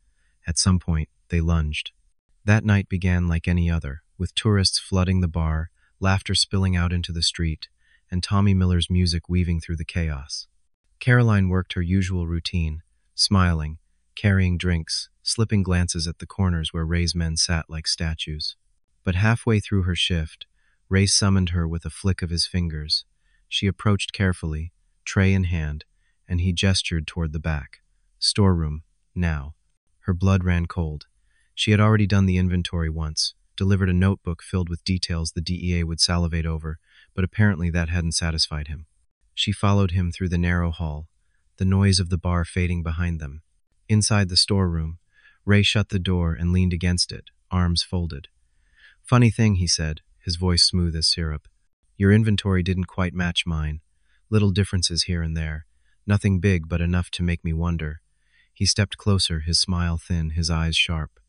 At some point, they lunged. That night began like any other, with tourists flooding the bar, laughter spilling out into the street, and Tommy Miller's music weaving through the chaos. Caroline worked her usual routine, smiling, carrying drinks, slipping glances at the corners where Ray's men sat like statues. But halfway through her shift, Ray summoned her with a flick of his fingers. She approached carefully, tray in hand, and he gestured toward the back. "Storeroom, now." Her blood ran cold. She had already done the inventory once, delivered a notebook filled with details the DEA would salivate over, but apparently that hadn't satisfied him. She followed him through the narrow hall, the noise of the bar fading behind them. Inside the storeroom, Ray shut the door and leaned against it, arms folded. "Funny thing," he said, his voice smooth as syrup. "Your inventory didn't quite match mine. Little differences here and there. Nothing big, but enough to make me wonder." He stepped closer, his smile thin, his eyes sharp.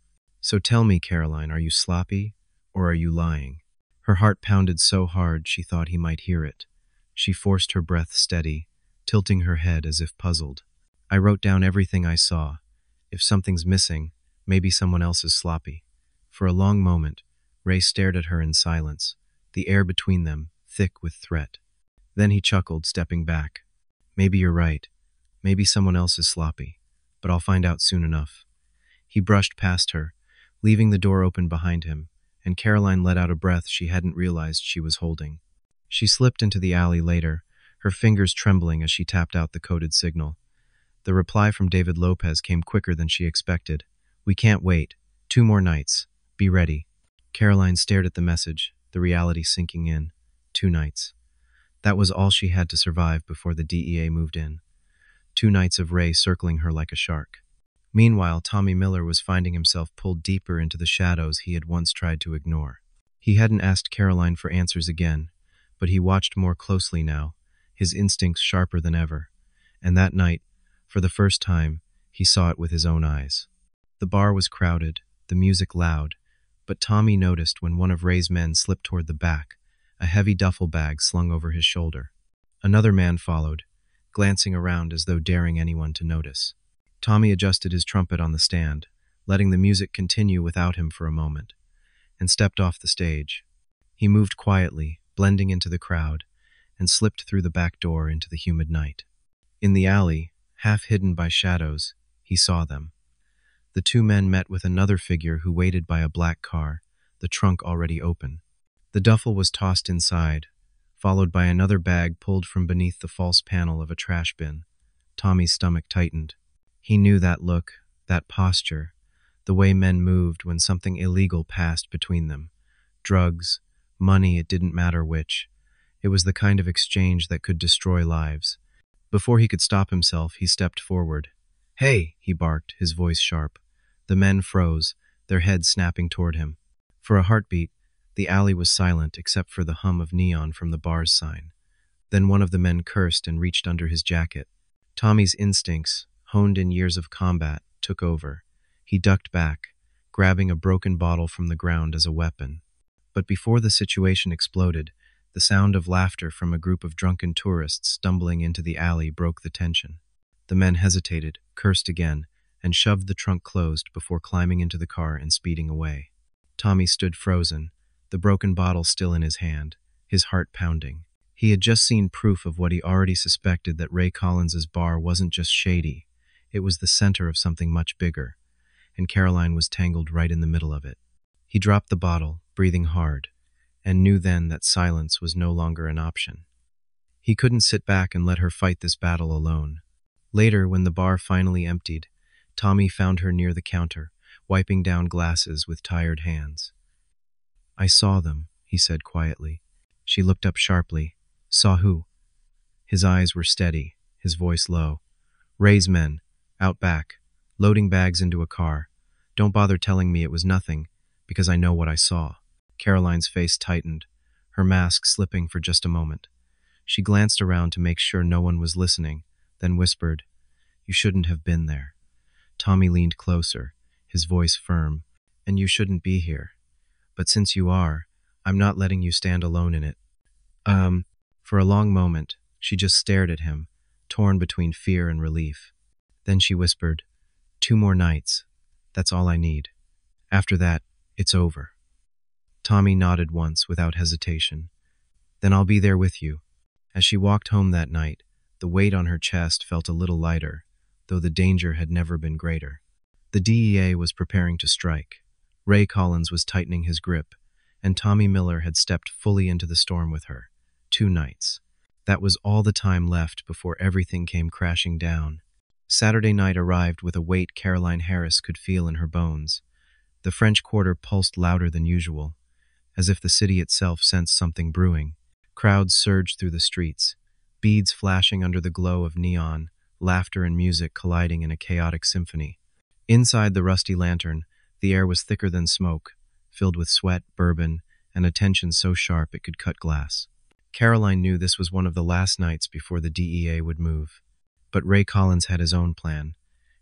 "So tell me, Caroline, are you sloppy, or are you lying?" Her heart pounded so hard she thought he might hear it. She forced her breath steady, tilting her head as if puzzled. "I wrote down everything I saw. If something's missing, maybe someone else is sloppy." For a long moment, Ray stared at her in silence, the air between them thick with threat. Then he chuckled, stepping back. "Maybe you're right. Maybe someone else is sloppy, but I'll find out soon enough." He brushed past her, leaving the door open behind him, and Caroline let out a breath she hadn't realized she was holding. She slipped into the alley later, her fingers trembling as she tapped out the coded signal. The reply from David Lopez came quicker than she expected. "We can't wait. 2 more nights. Be ready." Caroline stared at the message, the reality sinking in. 2 nights. That was all she had to survive before the DEA moved in. 2 nights of Ray circling her like a shark. Meanwhile, Tommy Miller was finding himself pulled deeper into the shadows he had once tried to ignore. He hadn't asked Caroline for answers again, but he watched more closely now, his instincts sharper than ever. And that night, for the first time, he saw it with his own eyes. The bar was crowded, the music loud, but Tommy noticed when one of Ray's men slipped toward the back, a heavy duffel bag slung over his shoulder. Another man followed, glancing around as though daring anyone to notice. Tommy adjusted his trumpet on the stand, letting the music continue without him for a moment, and stepped off the stage. He moved quietly, blending into the crowd, and slipped through the back door into the humid night. In the alley, half hidden by shadows, he saw them. The 2 men met with another figure who waited by a black car, the trunk already open. The duffel was tossed inside, followed by another bag pulled from beneath the false panel of a trash bin. Tommy's stomach tightened. He knew that look, that posture, the way men moved when something illegal passed between them. Drugs, money, it didn't matter which. It was the kind of exchange that could destroy lives. Before he could stop himself, he stepped forward. "Hey!" he barked, his voice sharp. The men froze, their heads snapping toward him. For a heartbeat, the alley was silent except for the hum of neon from the bar's sign. Then one of the men cursed and reached under his jacket. Tommy's instincts, honed in years of combat, took over. He ducked back, grabbing a broken bottle from the ground as a weapon. But before the situation exploded, the sound of laughter from a group of drunken tourists stumbling into the alley broke the tension. The men hesitated, cursed again, and shoved the trunk closed before climbing into the car and speeding away. Tommy stood frozen, the broken bottle still in his hand, his heart pounding. He had just seen proof of what he already suspected, that Ray Collins's bar wasn't just shady, it was the center of something much bigger, and Caroline was tangled right in the middle of it. He dropped the bottle, breathing hard, and knew then that silence was no longer an option. He couldn't sit back and let her fight this battle alone. Later, when the bar finally emptied, Tommy found her near the counter, wiping down glasses with tired hands. "I saw them," he said quietly. She looked up sharply. "Saw who?" His eyes were steady, his voice low. "Ray's men, out back, loading bags into a car. Don't bother telling me it was nothing, because I know what I saw." Caroline's face tightened, her mask slipping for just a moment. She glanced around to make sure no one was listening, then whispered, "You shouldn't have been there." Tommy leaned closer, his voice firm. "And you shouldn't be here. But since you are, I'm not letting you stand alone in it." For a long moment, she just stared at him, torn between fear and relief. Then she whispered, 2 more nights. That's all I need. After that, it's over." Tommy nodded once without hesitation. "Then I'll be there with you." As she walked home that night, the weight on her chest felt a little lighter, though the danger had never been greater. The DEA was preparing to strike. Ray Collins was tightening his grip, and Tommy Miller had stepped fully into the storm with her. 2 nights. That was all the time left before everything came crashing down. Saturday night arrived with a weight Caroline Harris could feel in her bones. The French Quarter pulsed louder than usual, as if the city itself sensed something brewing. Crowds surged through the streets, beads flashing under the glow of neon, laughter and music colliding in a chaotic symphony. Inside the rusty lantern, the air was thicker than smoke, filled with sweat, bourbon, and a tension so sharp it could cut glass. Caroline knew this was one of the last nights before the DEA would move. But Ray Collins had his own plan,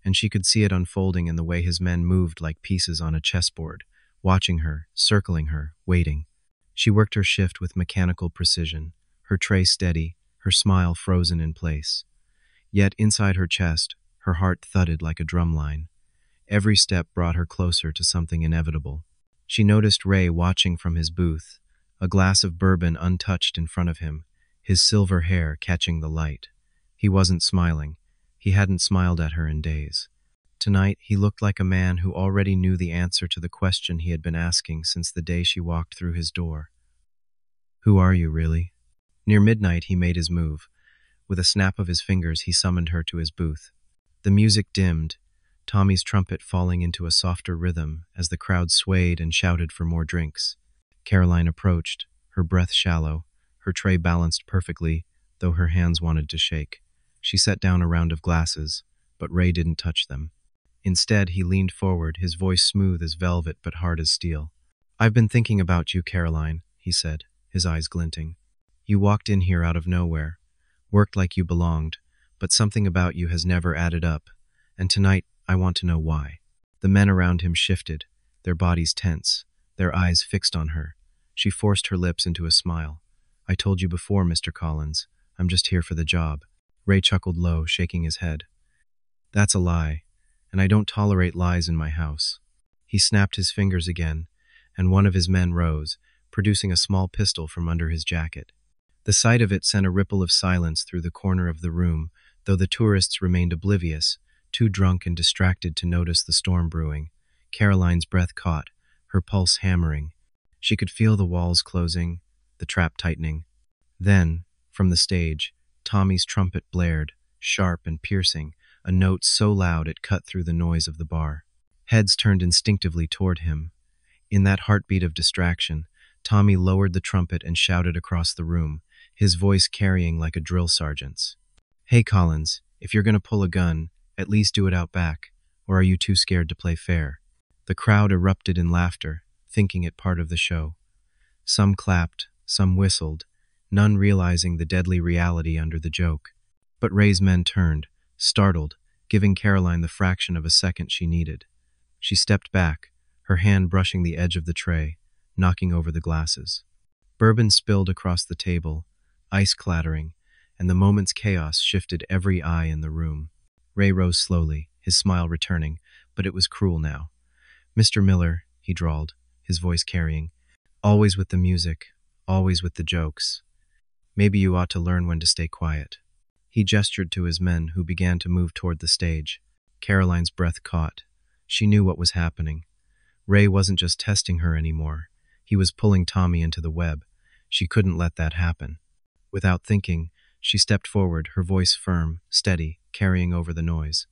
and she could see it unfolding in the way his men moved like pieces on a chessboard, watching her, circling her, waiting. She worked her shift with mechanical precision, her tray steady, her smile frozen in place. Yet inside her chest, her heart thudded like a drumline. Every step brought her closer to something inevitable. She noticed Ray watching from his booth, a glass of bourbon untouched in front of him, his silver hair catching the light. He wasn't smiling. He hadn't smiled at her in days. Tonight, he looked like a man who already knew the answer to the question he had been asking since the day she walked through his door. Who are you, really? Near midnight, he made his move. With a snap of his fingers, he summoned her to his booth. The music dimmed, Tommy's trumpet falling into a softer rhythm as the crowd swayed and shouted for more drinks. Caroline approached, her breath shallow, her tray balanced perfectly, though her hands wanted to shake. She set down a round of glasses, but Ray didn't touch them. Instead, he leaned forward, his voice smooth as velvet but hard as steel. "I've been thinking about you, Caroline," he said, his eyes glinting. "You walked in here out of nowhere, worked like you belonged, but something about you has never added up, and tonight I want to know why." The men around him shifted, their bodies tense, their eyes fixed on her. She forced her lips into a smile. "I told you before, Mr. Collins, I'm just here for the job." Ray chuckled low, shaking his head. "That's a lie, and I don't tolerate lies in my house." He snapped his fingers again, and one of his men rose, producing a small pistol from under his jacket. The sight of it sent a ripple of silence through the corner of the room, though the tourists remained oblivious, too drunk and distracted to notice the storm brewing. Caroline's breath caught, her pulse hammering. She could feel the walls closing, the trap tightening. Then, from the stage, Tommy's trumpet blared, sharp and piercing, a note so loud it cut through the noise of the bar. Heads turned instinctively toward him. In that heartbeat of distraction, Tommy lowered the trumpet and shouted across the room, his voice carrying like a drill sergeant's. "Hey, Collins, if you're going to pull a gun, at least do it out back, or are you too scared to play fair?" The crowd erupted in laughter, thinking it part of the show. Some clapped, some whistled, none realizing the deadly reality under the joke. But Ray's men turned, startled, giving Caroline the fraction of a second she needed. She stepped back, her hand brushing the edge of the tray, knocking over the glasses. Bourbon spilled across the table, ice clattering, and the moment's chaos shifted every eye in the room. Ray rose slowly, his smile returning, but it was cruel now. "Mr. Miller," he drawled, his voice carrying, "always with the music, always with the jokes. Maybe you ought to learn when to stay quiet." He gestured to his men, who began to move toward the stage. Caroline's breath caught. She knew what was happening. Ray wasn't just testing her anymore. He was pulling Tommy into the web. She couldn't let that happen. Without thinking, she stepped forward, her voice firm, steady, carrying over the noise.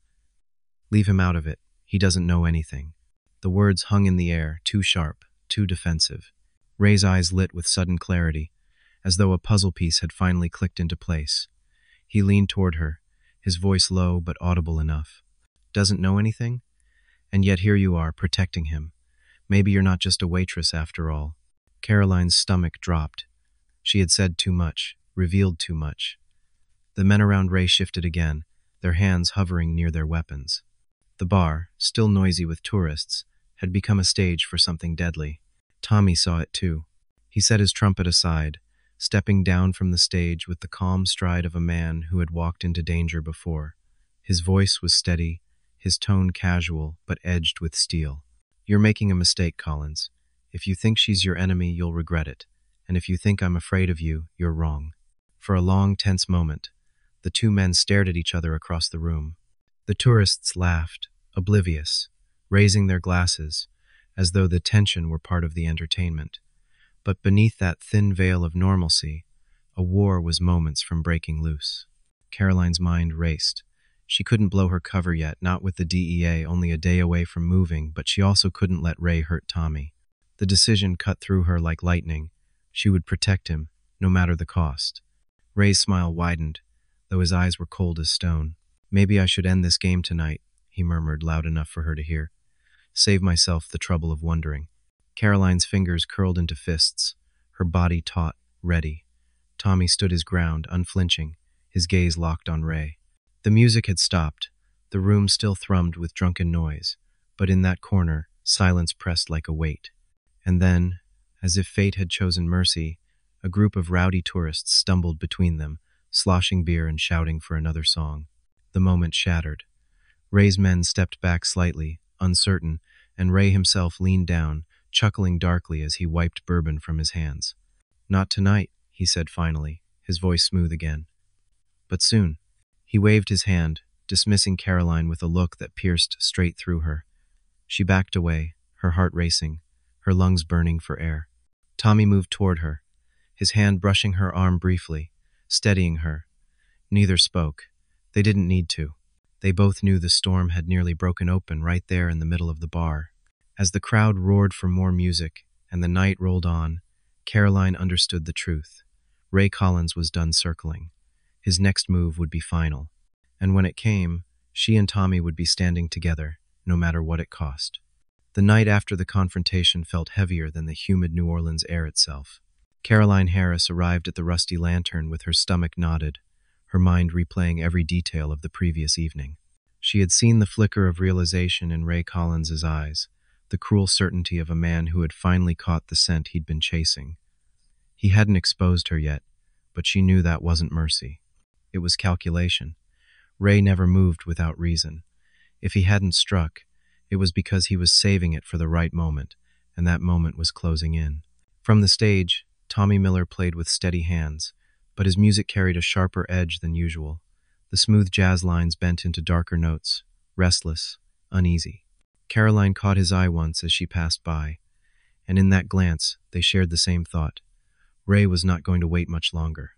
"Leave him out of it. He doesn't know anything." The words hung in the air, too sharp, too defensive. Ray's eyes lit with sudden clarity, as though a puzzle piece had finally clicked into place. He leaned toward her, his voice low but audible enough. "Doesn't know anything? And yet here you are, protecting him. Maybe you're not just a waitress after all." Caroline's stomach dropped. She had said too much, revealed too much. The men around Ray shifted again, their hands hovering near their weapons. The bar, still noisy with tourists, had become a stage for something deadly. Tommy saw it too. He set his trumpet aside, stepping down from the stage with the calm stride of a man who had walked into danger before. His voice was steady, his tone casual but edged with steel. "You're making a mistake, Collins. If you think she's your enemy, you'll regret it. And if you think I'm afraid of you, you're wrong." For a long, tense moment, the two men stared at each other across the room. The tourists laughed, oblivious, raising their glasses, as though the tension were part of the entertainment. But beneath that thin veil of normalcy, a war was moments from breaking loose. Caroline's mind raced. She couldn't blow her cover yet, not with the DEA only a day away from moving, but she also couldn't let Ray hurt Tommy. The decision cut through her like lightning. She would protect him, no matter the cost. Ray's smile widened, though his eyes were cold as stone. "Maybe I should end this game tonight," he murmured loud enough for her to hear. "Save myself the trouble of wondering." Caroline's fingers curled into fists, her body taut, ready. Tommy stood his ground, unflinching, his gaze locked on Ray. The music had stopped. The room still thrummed with drunken noise, but in that corner, silence pressed like a weight. And then, as if fate had chosen mercy, a group of rowdy tourists stumbled between them, sloshing beer and shouting for another song. The moment shattered. Ray's men stepped back slightly, uncertain, and Ray himself leaned down, chuckling darkly as he wiped bourbon from his hands. "Not tonight," he said finally, his voice smooth again. "But soon." He waved his hand, dismissing Caroline with a look that pierced straight through her. She backed away, her heart racing, her lungs burning for air. Tommy moved toward her, his hand brushing her arm briefly, steadying her. Neither spoke. They didn't need to. They both knew the storm had nearly broken open right there in the middle of the bar. As the crowd roared for more music and the night rolled on, Caroline understood the truth. Ray Collins was done circling. His next move would be final. And when it came, she and Tommy would be standing together, no matter what it cost. The night after the confrontation felt heavier than the humid New Orleans air itself. Caroline Harris arrived at the Rusty Lantern with her stomach knotted, her mind replaying every detail of the previous evening. She had seen the flicker of realization in Ray Collins's eyes, the cruel certainty of a man who had finally caught the scent he'd been chasing. He hadn't exposed her yet, but she knew that wasn't mercy. It was calculation. Ray never moved without reason. If he hadn't struck, it was because he was saving it for the right moment, and that moment was closing in. From the stage, Tommy Miller played with steady hands, but his music carried a sharper edge than usual. The smooth jazz lines bent into darker notes, restless, uneasy. Caroline caught his eye once as she passed by, and in that glance, they shared the same thought. Ray was not going to wait much longer.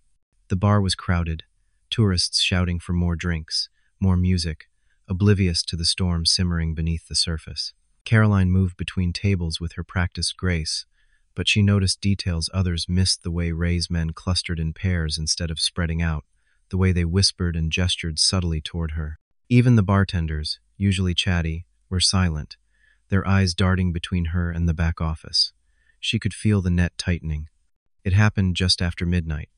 The bar was crowded, tourists shouting for more drinks, more music, oblivious to the storm simmering beneath the surface. Caroline moved between tables with her practiced grace, but she noticed details others missed: the way Ray's men clustered in pairs instead of spreading out, the way they whispered and gestured subtly toward her. Even the bartenders, usually chatty, were silent, their eyes darting between her and the back office. She could feel the net tightening. It happened just after midnight.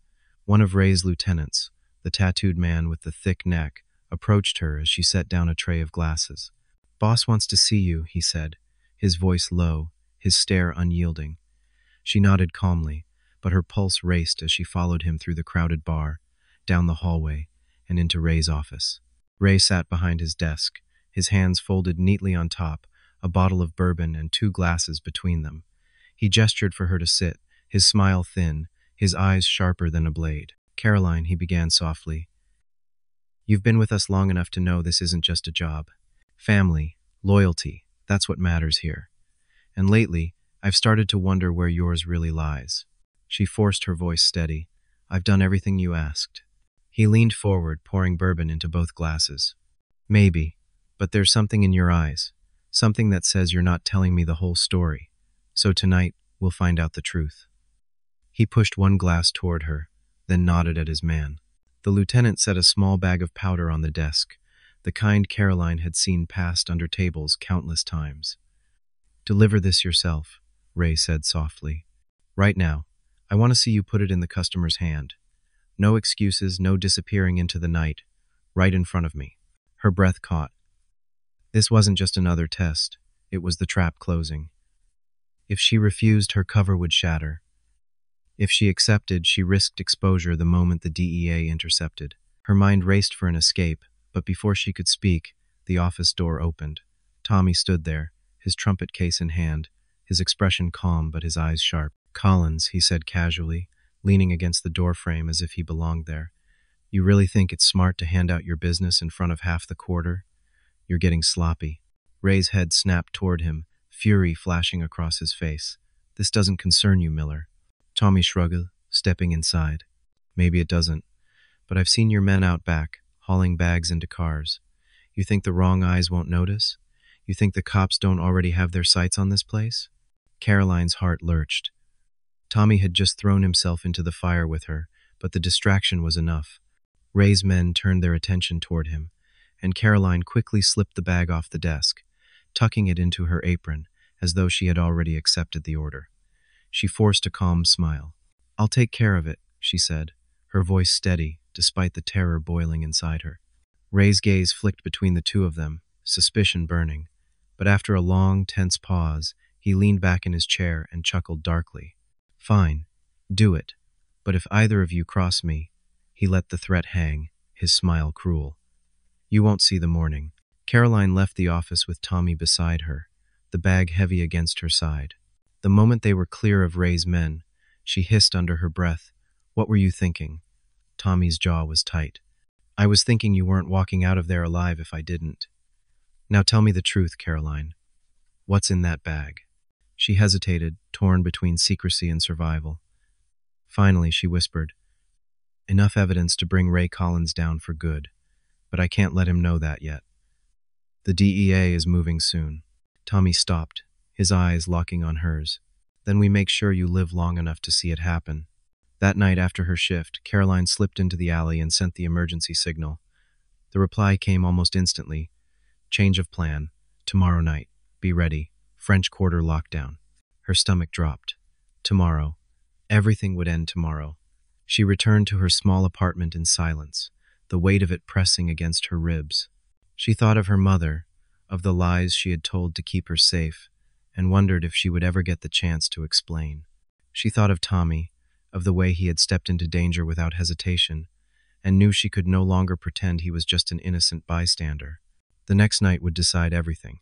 One of Ray's lieutenants, the tattooed man with the thick neck, approached her as she set down a tray of glasses. "Boss wants to see you," he said, his voice low, his stare unyielding. She nodded calmly, but her pulse raced as she followed him through the crowded bar, down the hallway, and into Ray's office. Ray sat behind his desk, his hands folded neatly on top, a bottle of bourbon and 2 glasses between them. He gestured for her to sit, his smile thin, his eyes sharper than a blade. "Caroline," he began softly, "you've been with us long enough to know this isn't just a job. Family, loyalty, that's what matters here. And lately, I've started to wonder where yours really lies." She forced her voice steady. "I've done everything you asked." He leaned forward, pouring bourbon into both glasses. "Maybe, but there's something in your eyes, something that says you're not telling me the whole story. So tonight, we'll find out the truth." He pushed one glass toward her, then nodded at his man. The lieutenant set a small bag of powder on the desk, the kind Caroline had seen passed under tables countless times. "Deliver this yourself," Ray said softly. "Right now, I want to see you put it in the customer's hand. No excuses, no disappearing into the night, right in front of me." Her breath caught. This wasn't just another test, it was the trap closing. If she refused, her cover would shatter. If she accepted, she risked exposure the moment the DEA intercepted. Her mind raced for an escape, but before she could speak, the office door opened. Tommy stood there, his trumpet case in hand, his expression calm but his eyes sharp. "Collins," he said casually, leaning against the doorframe as if he belonged there. "You really think it's smart to hand out your business in front of half the quarter? You're getting sloppy." Ray's head snapped toward him, fury flashing across his face. "This doesn't concern you, Miller." Tommy shrugged, stepping inside. "Maybe it doesn't, but I've seen your men out back, hauling bags into cars. You think the wrong eyes won't notice? You think the cops don't already have their sights on this place?" Caroline's heart lurched. Tommy had just thrown himself into the fire with her, but the distraction was enough. Ray's men turned their attention toward him, and Caroline quickly slipped the bag off the desk, tucking it into her apron, as though she had already accepted the order. She forced a calm smile. "I'll take care of it," she said, her voice steady, despite the terror boiling inside her. Ray's gaze flicked between the two of them, suspicion burning. But after a long, tense pause, he leaned back in his chair and chuckled darkly. "Fine, do it. But if either of you cross me," he let the threat hang, his smile cruel, "you won't see the morning." Caroline left the office with Tommy beside her, the bag heavy against her side. The moment they were clear of Ray's men, she hissed under her breath, "What were you thinking?" Tommy's jaw was tight. I was thinking you weren't walking out of there alive if I didn't. Now tell me the truth, Caroline. What's in that bag? She hesitated, torn between secrecy and survival. Finally, she whispered, enough evidence to bring Ray Collins down for good, but I can't let him know that yet. The DEA is moving soon. Tommy stopped, his eyes locking on hers. Then we make sure you live long enough to see it happen. That night after her shift, Caroline slipped into the alley and sent the emergency signal. The reply came almost instantly. Change of plan. Tomorrow night. Be ready. French Quarter lockdown. Her stomach dropped. Tomorrow. Everything would end tomorrow. She returned to her small apartment in silence, the weight of it pressing against her ribs. She thought of her mother, of the lies she had told to keep her safe, and wondered if she would ever get the chance to explain. She thought of Tommy, of the way he had stepped into danger without hesitation, and knew she could no longer pretend he was just an innocent bystander. The next night would decide everything.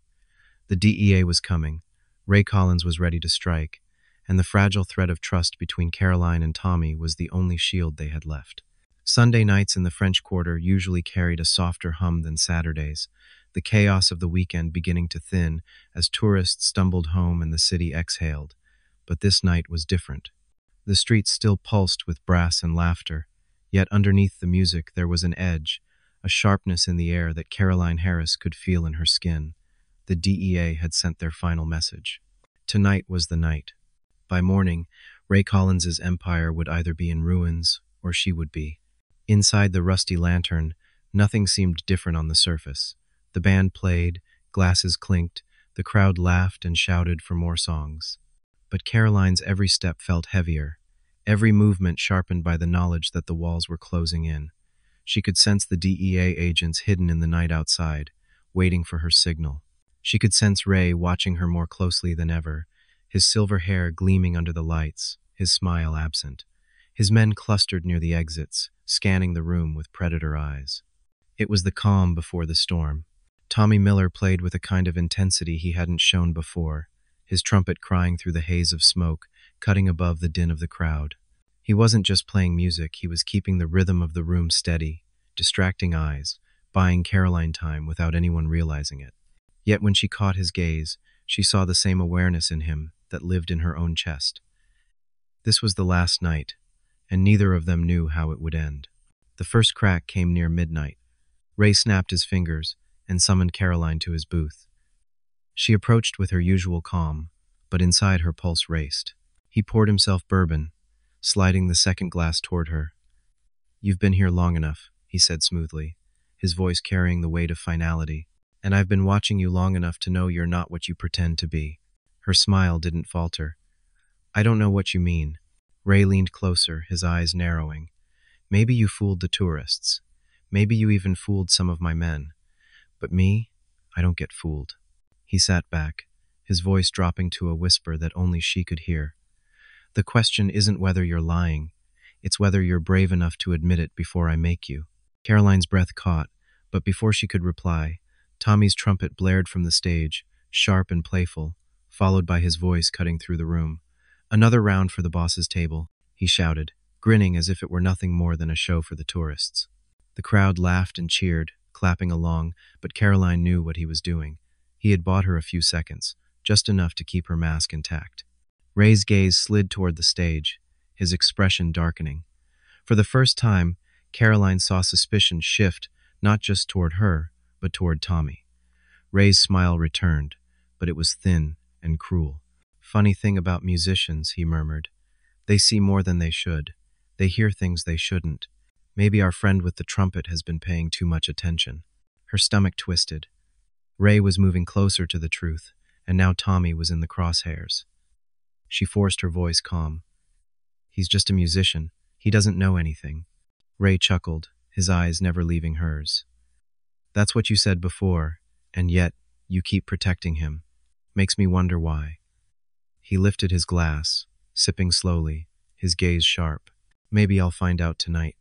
The DEA was coming, Ray Collins was ready to strike, and the fragile thread of trust between Caroline and Tommy was the only shield they had left. Sunday nights in the French Quarter usually carried a softer hum than Saturdays, the chaos of the weekend beginning to thin as tourists stumbled home and the city exhaled. But this night was different. The streets still pulsed with brass and laughter, yet underneath the music there was an edge, a sharpness in the air that Caroline Harris could feel in her skin. The DEA had sent their final message. Tonight was the night. By morning, Ray Collins's empire would either be in ruins or she would be. Inside the rusty lantern, nothing seemed different on the surface. The band played, glasses clinked, the crowd laughed and shouted for more songs. But Caroline's every step felt heavier, every movement sharpened by the knowledge that the walls were closing in. She could sense the DEA agents hidden in the night outside, waiting for her signal. She could sense Ray watching her more closely than ever, his silver hair gleaming under the lights, his smile absent. His men clustered near the exits, scanning the room with predator eyes. It was the calm before the storm. Tommy Miller played with a kind of intensity he hadn't shown before, his trumpet crying through the haze of smoke, cutting above the din of the crowd. He wasn't just playing music, he was keeping the rhythm of the room steady, distracting eyes, buying Caroline time without anyone realizing it. Yet when she caught his gaze, she saw the same awareness in him that lived in her own chest. This was the last night, and neither of them knew how it would end. The first crack came near midnight. Ray snapped his fingers and summoned Caroline to his booth. She approached with her usual calm, but inside her pulse raced. He poured himself bourbon, sliding the second glass toward her. "You've been here long enough," he said smoothly, his voice carrying the weight of finality. "And I've been watching you long enough to know you're not what you pretend to be." Her smile didn't falter. "I don't know what you mean." Ray leaned closer, his eyes narrowing. "Maybe you fooled the tourists. Maybe you even fooled some of my men. But me, I don't get fooled." He sat back, his voice dropping to a whisper that only she could hear. "The question isn't whether you're lying. It's whether you're brave enough to admit it before I make you." Caroline's breath caught, but before she could reply, Tommy's trumpet blared from the stage, sharp and playful, followed by his voice cutting through the room. "Another round for the boss's table," he shouted, grinning as if it were nothing more than a show for the tourists. The crowd laughed and cheered, clapping along, but Caroline knew what he was doing. He had bought her a few seconds, just enough to keep her mask intact. Ray's gaze slid toward the stage, his expression darkening. For the first time, Caroline saw suspicion shift not just toward her, but toward Tommy. Ray's smile returned, but it was thin and cruel. "Funny thing about musicians," he murmured. "They see more than they should. They hear things they shouldn't. Maybe our friend with the trumpet has been paying too much attention." Her stomach twisted. Ray was moving closer to the truth, and now Tommy was in the crosshairs. She forced her voice calm. "He's just a musician. He doesn't know anything." Ray chuckled, his eyes never leaving hers. "That's what you said before, and yet you keep protecting him. Makes me wonder why." He lifted his glass, sipping slowly, his gaze sharp. "Maybe I'll find out tonight."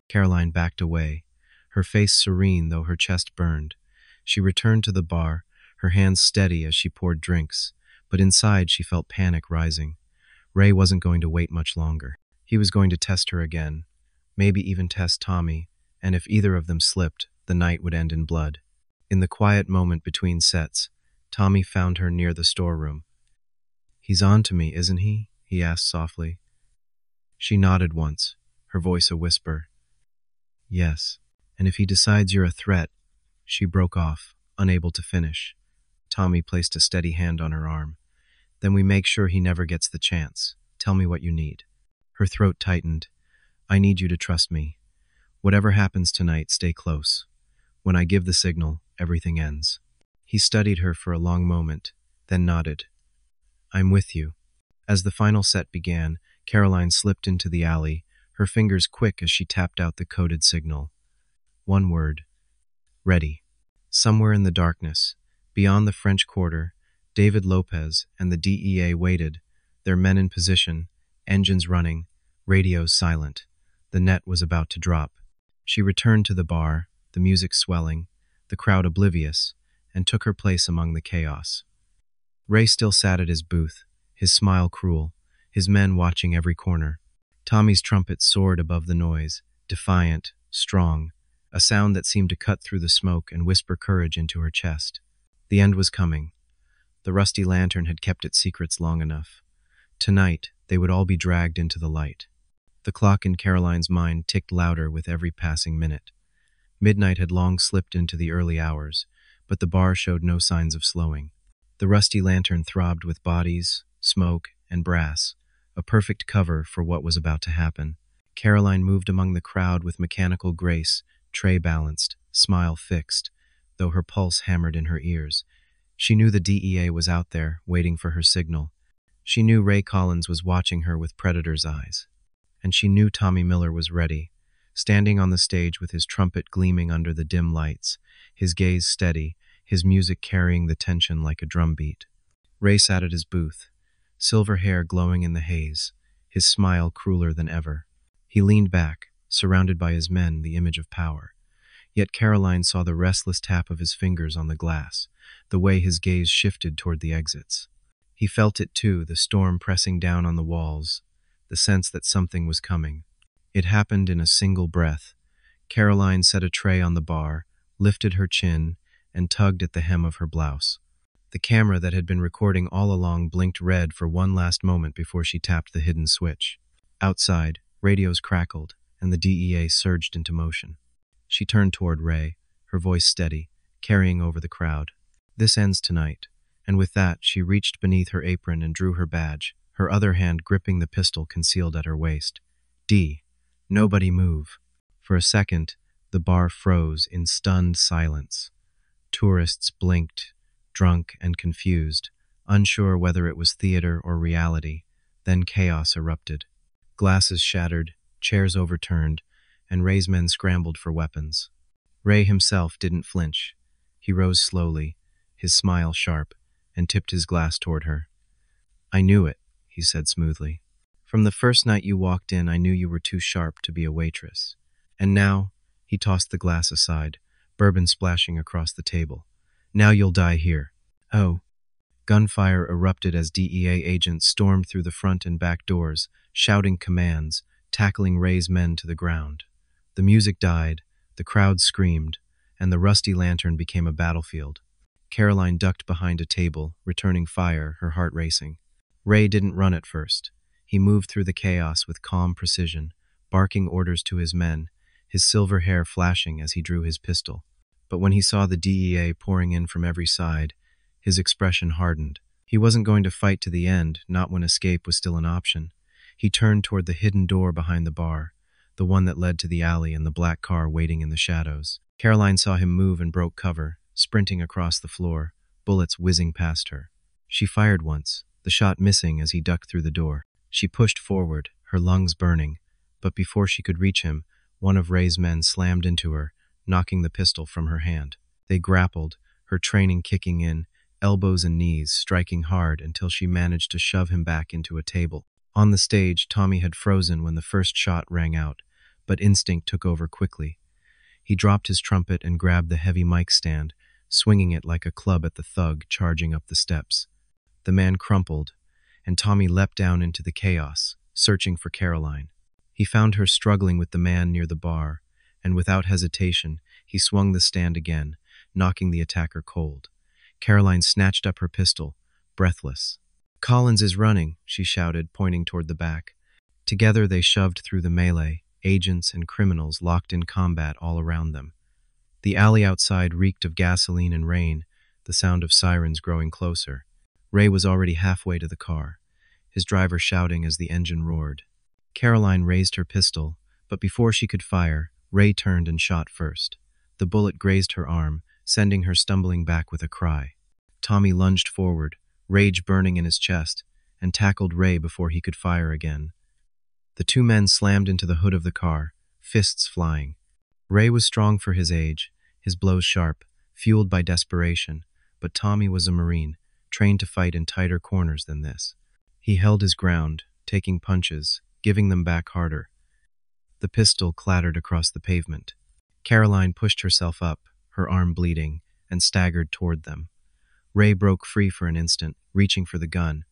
Caroline backed away, her face serene though her chest burned. She returned to the bar, her hands steady as she poured drinks, but inside she felt panic rising. Ray wasn't going to wait much longer. He was going to test her again, maybe even test Tommy, and if either of them slipped, the night would end in blood. In the quiet moment between sets, Tommy found her near the storeroom. "He's on to me, isn't he?" he asked softly. She nodded once, her voice a whisper. "Yes, and if he decides you're a threat—" She broke off, unable to finish. Tommy placed a steady hand on her arm. "Then we make sure he never gets the chance. Tell me what you need." Her throat tightened. "I need you to trust me. Whatever happens tonight, stay close. When I give the signal, everything ends." He studied her for a long moment, then nodded. "I'm with you." As the final set began, Caroline slipped into the alley, her fingers quick as she tapped out the coded signal. One word. Ready. Somewhere in the darkness, beyond the French Quarter, David Lopez and the DEA waited, their men in position, engines running, radios silent. The net was about to drop. She returned to the bar, the music swelling, the crowd oblivious, and took her place among the chaos. Ray still sat at his booth, his smile cruel, his men watching every corner. Tommy's trumpet soared above the noise, defiant, strong, a sound that seemed to cut through the smoke and whisper courage into her chest. The end was coming. The rusty lantern had kept its secrets long enough. Tonight, they would all be dragged into the light. The clock in Caroline's mind ticked louder with every passing minute. Midnight had long slipped into the early hours, but the bar showed no signs of slowing. The rusty lantern throbbed with bodies, smoke, and brass, a perfect cover for what was about to happen. Caroline moved among the crowd with mechanical grace, tray balanced, smile fixed, though her pulse hammered in her ears. She knew the DEA was out there, waiting for her signal. She knew Ray Collins was watching her with predator's eyes. And she knew Tommy Miller was ready, standing on the stage with his trumpet gleaming under the dim lights, his gaze steady, his music carrying the tension like a drumbeat. Ray sat at his booth, silver hair glowing in the haze, his smile crueler than ever. He leaned back, surrounded by his men, the image of power. Yet Caroline saw the restless tap of his fingers on the glass, the way his gaze shifted toward the exits. He felt it too, the storm pressing down on the walls, the sense that something was coming. It happened in a single breath. Caroline set a tray on the bar, lifted her chin, and tugged at the hem of her blouse. The camera that had been recording all along blinked red for one last moment before she tapped the hidden switch. Outside, radios crackled, and the DEA surged into motion. She turned toward Ray, her voice steady, carrying over the crowd. "This ends tonight." And with that, she reached beneath her apron and drew her badge, her other hand gripping the pistol concealed at her waist. "D. Nobody move." For a second, the bar froze in stunned silence. Tourists blinked, drunk and confused, unsure whether it was theater or reality. Then chaos erupted. Glasses shattered, chairs overturned, and Ray's men scrambled for weapons. Ray himself didn't flinch. He rose slowly, his smile sharp, and tipped his glass toward her. "I knew it," he said smoothly. "From the first night you walked in, I knew you were too sharp to be a waitress. And now," he tossed the glass aside, bourbon splashing across the table. "Now you'll die here." "Oh." Gunfire erupted as DEA agents stormed through the front and back doors, shouting commands, tackling Ray's men to the ground. The music died, the crowd screamed, and the rusty lantern became a battlefield. Caroline ducked behind a table, returning fire, her heart racing. Ray didn't run at first. He moved through the chaos with calm precision, barking orders to his men, his silver hair flashing as he drew his pistol. But when he saw the DEA pouring in from every side, his expression hardened. He wasn't going to fight to the end, not when escape was still an option. He turned toward the hidden door behind the bar, the one that led to the alley and the black car waiting in the shadows. Caroline saw him move and broke cover, sprinting across the floor, bullets whizzing past her. She fired once, the shot missing as he ducked through the door. She pushed forward, her lungs burning, but before she could reach him, one of Ray's men slammed into her, knocking the pistol from her hand. They grappled, her training kicking in, elbows and knees striking hard until she managed to shove him back into a table. On the stage, Tommy had frozen when the first shot rang out, but instinct took over quickly. He dropped his trumpet and grabbed the heavy mic stand, swinging it like a club at the thug charging up the steps. The man crumpled, and Tommy leapt down into the chaos, searching for Caroline. He found her struggling with the man near the bar, and without hesitation, he swung the stand again, knocking the attacker cold. Caroline snatched up her pistol, breathless. "Collins is running," she shouted, pointing toward the back. Together they shoved through the melee, agents and criminals locked in combat all around them. The alley outside reeked of gasoline and rain, the sound of sirens growing closer. Ray was already halfway to the car, his driver shouting as the engine roared. Caroline raised her pistol, but before she could fire, Ray turned and shot first. The bullet grazed her arm, sending her stumbling back with a cry. Tommy lunged forward, rage burning in his chest, and tackled Ray before he could fire again. The two men slammed into the hood of the car, fists flying. Ray was strong for his age, his blows sharp, fueled by desperation, but Tommy was a Marine, trained to fight in tighter corners than this. He held his ground, taking punches, giving them back harder. The pistol clattered across the pavement. Caroline pushed herself up, her arm bleeding, and staggered toward them. Ray broke free for an instant, reaching for the gun,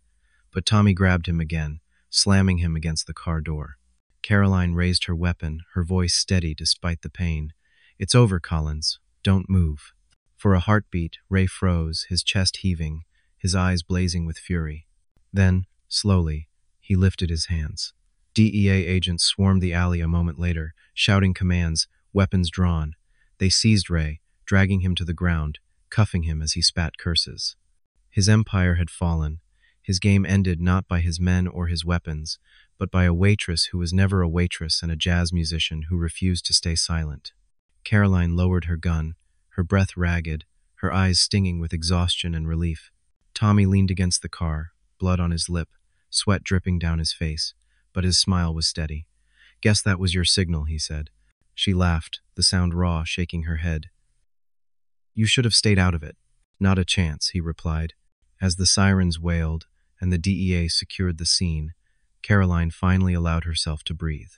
but Tommy grabbed him again, slamming him against the car door. Caroline raised her weapon, her voice steady despite the pain. "It's over, Collins. Don't move." For a heartbeat, Ray froze, his chest heaving, his eyes blazing with fury. Then, slowly, he lifted his hands. DEA agents swarmed the alley a moment later, shouting commands, weapons drawn. They seized Ray, dragging him to the ground, cuffing him as he spat curses. His empire had fallen. His game ended not by his men or his weapons, but by a waitress who was never a waitress and a jazz musician who refused to stay silent. Caroline lowered her gun, her breath ragged, her eyes stinging with exhaustion and relief. Tommy leaned against the car, blood on his lip, sweat dripping down his face, but his smile was steady. "Guess that was your signal," he said. She laughed, the sound raw, shaking her head. "You should have stayed out of it." "Not a chance," he replied. As the sirens wailed and the DEA secured the scene, Caroline finally allowed herself to breathe.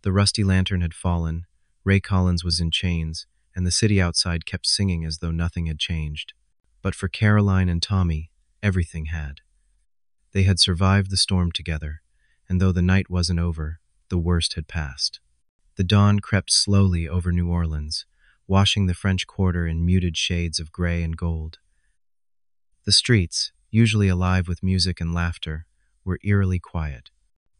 The rusty lantern had fallen, Ray Collins was in chains, and the city outside kept singing as though nothing had changed. But for Caroline and Tommy, everything had. They had survived the storm together, and though the night wasn't over, the worst had passed. The dawn crept slowly over New Orleans, washing the French Quarter in muted shades of gray and gold. The streets, usually alive with music and laughter, were eerily quiet.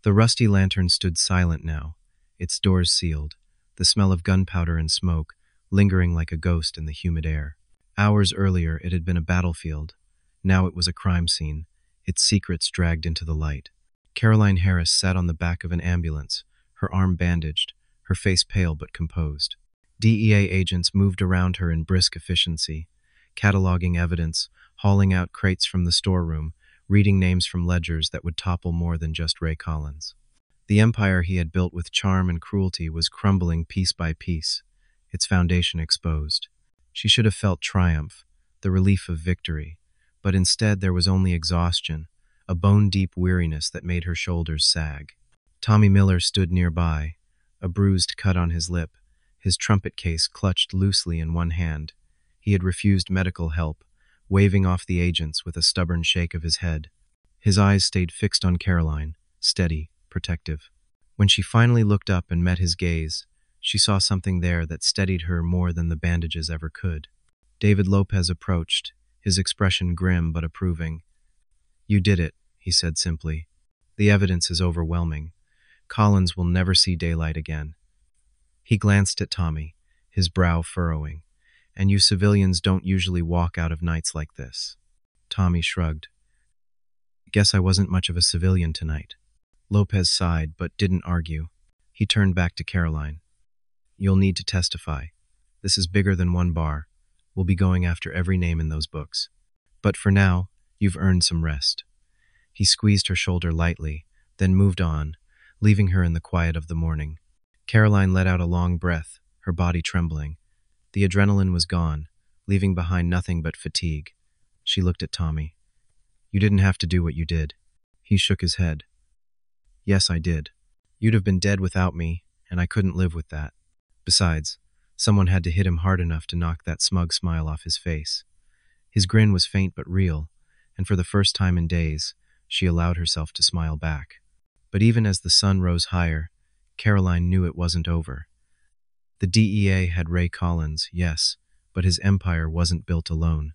The rusty lantern stood silent now, its doors sealed, the smell of gunpowder and smoke lingering like a ghost in the humid air. Hours earlier it had been a battlefield. Now it was a crime scene, its secrets dragged into the light. Caroline Harris sat on the back of an ambulance, her arm bandaged, her face pale but composed. DEA agents moved around her in brisk efficiency, cataloging evidence, hauling out crates from the storeroom, reading names from ledgers that would topple more than just Ray Collins. The empire he had built with charm and cruelty was crumbling piece by piece, its foundation exposed. She should have felt triumph, the relief of victory, but instead there was only exhaustion, a bone-deep weariness that made her shoulders sag. Tommy Miller stood nearby, a bruised cut on his lip, his trumpet case clutched loosely in one hand. He had refused medical help, waving off the agents with a stubborn shake of his head. His eyes stayed fixed on Caroline, steady, protective. When she finally looked up and met his gaze, she saw something there that steadied her more than the bandages ever could. David Lopez approached, his expression grim but approving. "You did it," he said simply. "The evidence is overwhelming. Collins will never see daylight again." He glanced at Tommy, his brow furrowing. "And you civilians don't usually walk out of nights like this." Tommy shrugged. "Guess I wasn't much of a civilian tonight." Lopez sighed, but didn't argue. He turned back to Caroline. "You'll need to testify. This is bigger than one bar. We'll be going after every name in those books. But for now, you've earned some rest." He squeezed her shoulder lightly, then moved on, leaving her in the quiet of the morning. Caroline let out a long breath, her body trembling. The adrenaline was gone, leaving behind nothing but fatigue. She looked at Tommy. "You didn't have to do what you did." He shook his head. "Yes, I did. You'd have been dead without me, and I couldn't live with that. Besides, someone had to hit him hard enough to knock that smug smile off his face." His grin was faint but real, and for the first time in days, she allowed herself to smile back. But even as the sun rose higher, Caroline knew it wasn't over. The DEA had Ray Collins, yes, but his empire wasn't built alone.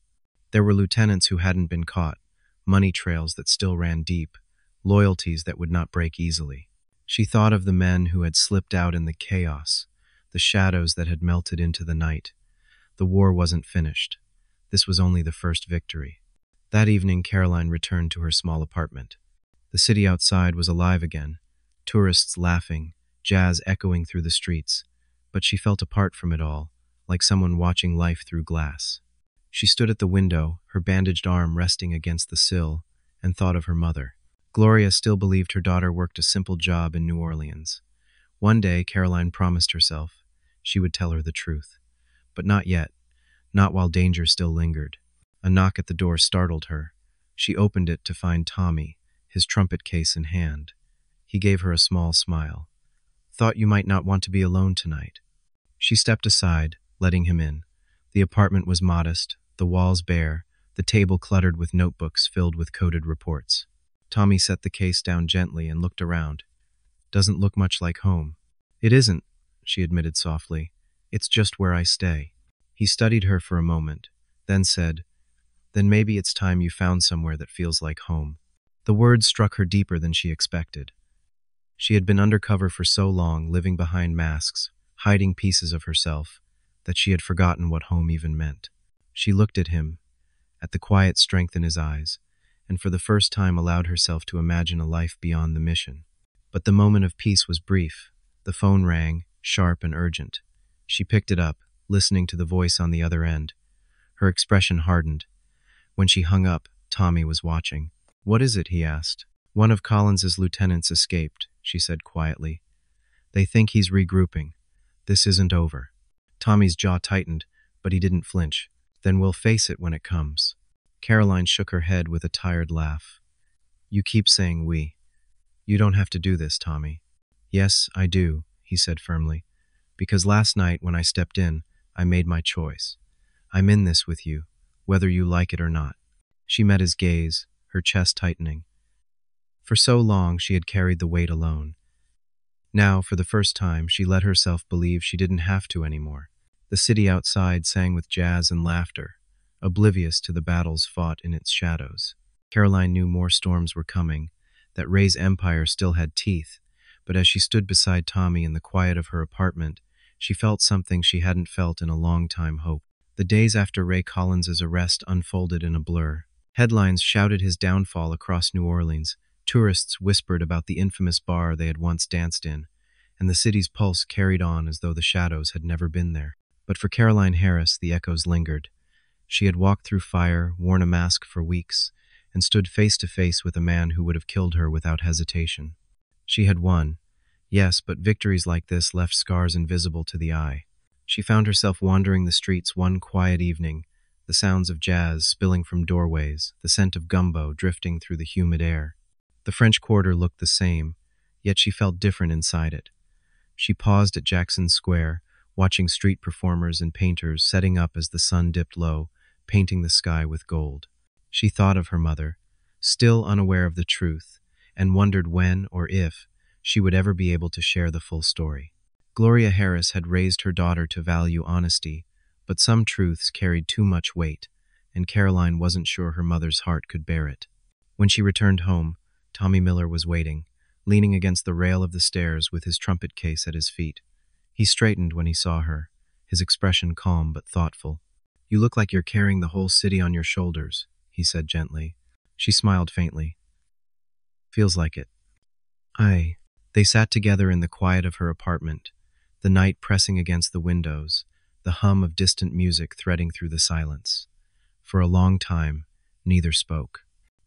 There were lieutenants who hadn't been caught, money trails that still ran deep, loyalties that would not break easily. She thought of the men who had slipped out in the chaos, the shadows that had melted into the night. The war wasn't finished. This was only the first victory. That evening, Caroline returned to her small apartment. The city outside was alive again, tourists laughing, jazz echoing through the streets, but she felt apart from it all, like someone watching life through glass. She stood at the window, her bandaged arm resting against the sill, and thought of her mother. Gloria still believed her daughter worked a simple job in New Orleans. One day, Caroline promised herself she would tell her the truth. But not yet, not while danger still lingered. A knock at the door startled her. She opened it to find Tommy, his trumpet case in hand. He gave her a small smile. "Thought you might not want to be alone tonight." She stepped aside, letting him in. The apartment was modest, the walls bare, the table cluttered with notebooks filled with coded reports. Tommy set the case down gently and looked around. "Doesn't look much like home." "It isn't," she admitted softly. "It's just where I stay." He studied her for a moment, then said, "Then maybe it's time you found somewhere that feels like home." The words struck her deeper than she expected. She had been undercover for so long, living behind masks, hiding pieces of herself, that she had forgotten what home even meant. She looked at him, at the quiet strength in his eyes, and for the first time allowed herself to imagine a life beyond the mission. But the moment of peace was brief. The phone rang, sharp and urgent. She picked it up, listening to the voice on the other end. Her expression hardened. When she hung up, Tommy was watching. "What is it?" he asked. "One of Collins's lieutenants escaped," she said quietly. "They think he's regrouping. This isn't over." Tommy's jaw tightened, but he didn't flinch. "Then we'll face it when it comes." Caroline shook her head with a tired laugh. "You keep saying we. You don't have to do this, Tommy." "Yes, I do," he said firmly. "Because last night when I stepped in, I made my choice. I'm in this with you, whether you like it or not." She met his gaze, her chest tightening. For so long, she had carried the weight alone. Now, for the first time, she let herself believe she didn't have to anymore. The city outside sang with jazz and laughter, oblivious to the battles fought in its shadows. Caroline knew more storms were coming, that Ray's empire still had teeth, but as she stood beside Tommy in the quiet of her apartment, she felt something she hadn't felt in a long time: hope. The days after Ray Collins's arrest unfolded in a blur. Headlines shouted his downfall across New Orleans, tourists whispered about the infamous bar they had once danced in, and the city's pulse carried on as though the shadows had never been there. But for Caroline Harris, the echoes lingered. She had walked through fire, worn a mask for weeks, and stood face to face with a man who would have killed her without hesitation. She had won. Yes, but victories like this left scars invisible to the eye. She found herself wandering the streets one quiet evening, the sounds of jazz spilling from doorways, the scent of gumbo drifting through the humid air. The French Quarter looked the same, yet she felt different inside it. She paused at Jackson Square, watching street performers and painters setting up as the sun dipped low, painting the sky with gold. She thought of her mother, still unaware of the truth, and wondered when or if she would ever be able to share the full story. Gloria Harris had raised her daughter to value honesty, but some truths carried too much weight, and Caroline wasn't sure her mother's heart could bear it. When she returned home, Tommy Miller was waiting, leaning against the rail of the stairs with his trumpet case at his feet. He straightened when he saw her, his expression calm but thoughtful. "You look like you're carrying the whole city on your shoulders," he said gently. She smiled faintly. "Feels like it." "Aye." They sat together in the quiet of her apartment, the night pressing against the windows, the hum of distant music threading through the silence. For a long time, neither spoke.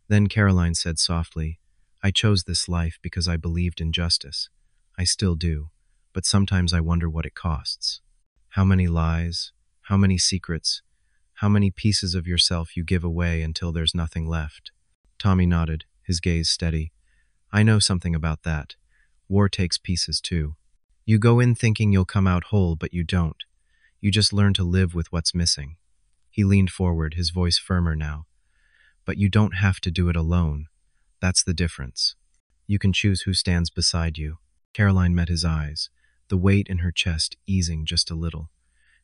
Then Caroline said softly, "I chose this life because I believed in justice. I still do, but sometimes I wonder what it costs. How many lies, how many secrets, how many pieces of yourself you give away until there's nothing left." Tommy nodded, his gaze steady. "I know something about that. War takes pieces too. You go in thinking you'll come out whole, but you don't. You just learn to live with what's missing." He leaned forward, his voice firmer now. "But you don't have to do it alone. That's the difference. You can choose who stands beside you." Caroline met his eyes, the weight in her chest easing just a little.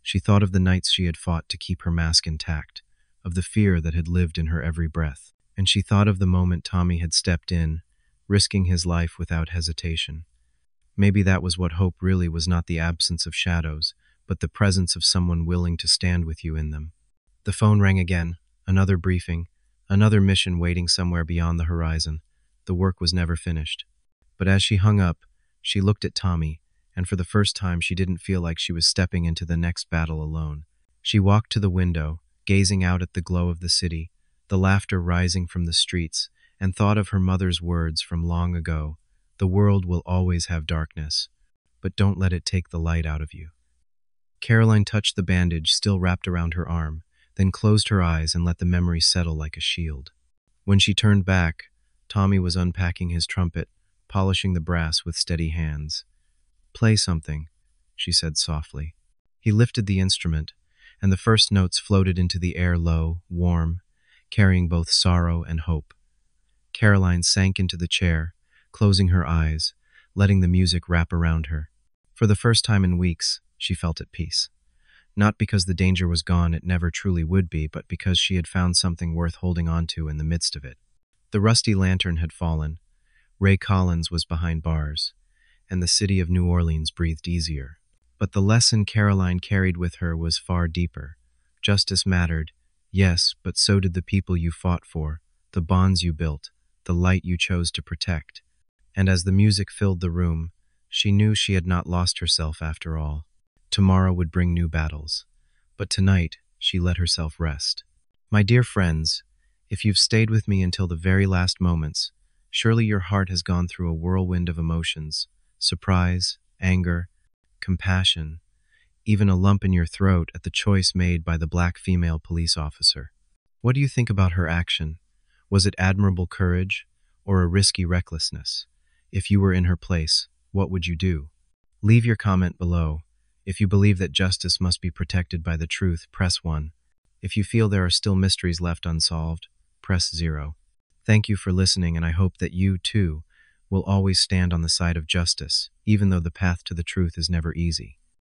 She thought of the nights she had fought to keep her mask intact, of the fear that had lived in her every breath. And she thought of the moment Tommy had stepped in, risking his life without hesitation. Maybe that was what hope really was, not the absence of shadows, but the presence of someone willing to stand with you in them. The phone rang again, another briefing, another mission waiting somewhere beyond the horizon. The work was never finished. But as she hung up, she looked at Tommy, and for the first time she didn't feel like she was stepping into the next battle alone. She walked to the window, gazing out at the glow of the city, the laughter rising from the streets, and thought of her mother's words from long ago: "The world will always have darkness, but don't let it take the light out of you." Caroline touched the bandage still wrapped around her arm, then closed her eyes and let the memory settle like a shield. When she turned back, Tommy was unpacking his trumpet, polishing the brass with steady hands. "Play something," she said softly. He lifted the instrument, and the first notes floated into the air low, warm, carrying both sorrow and hope. Caroline sank into the chair, closing her eyes, letting the music wrap around her. For the first time in weeks, she felt at peace. Not because the danger was gone, it never truly would be, but because she had found something worth holding on to in the midst of it. The rusty lantern had fallen, Ray Collins was behind bars, and the city of New Orleans breathed easier. But the lesson Caroline carried with her was far deeper. Justice mattered, yes, but so did the people you fought for, the bonds you built, the light you chose to protect. And as the music filled the room, she knew she had not lost herself after all. Tomorrow would bring new battles, but tonight she let herself rest. My dear friends, if you've stayed with me until the very last moments, surely your heart has gone through a whirlwind of emotions: surprise, anger, compassion, even a lump in your throat at the choice made by the black female police officer. What do you think about her action? Was it admirable courage or a risky recklessness? If you were in her place, what would you do? Leave your comment below. If you believe that justice must be protected by the truth, press 1. If you feel there are still mysteries left unsolved, press 0. Thank you for listening, and I hope that you, too, will always stand on the side of justice, even though the path to the truth is never easy.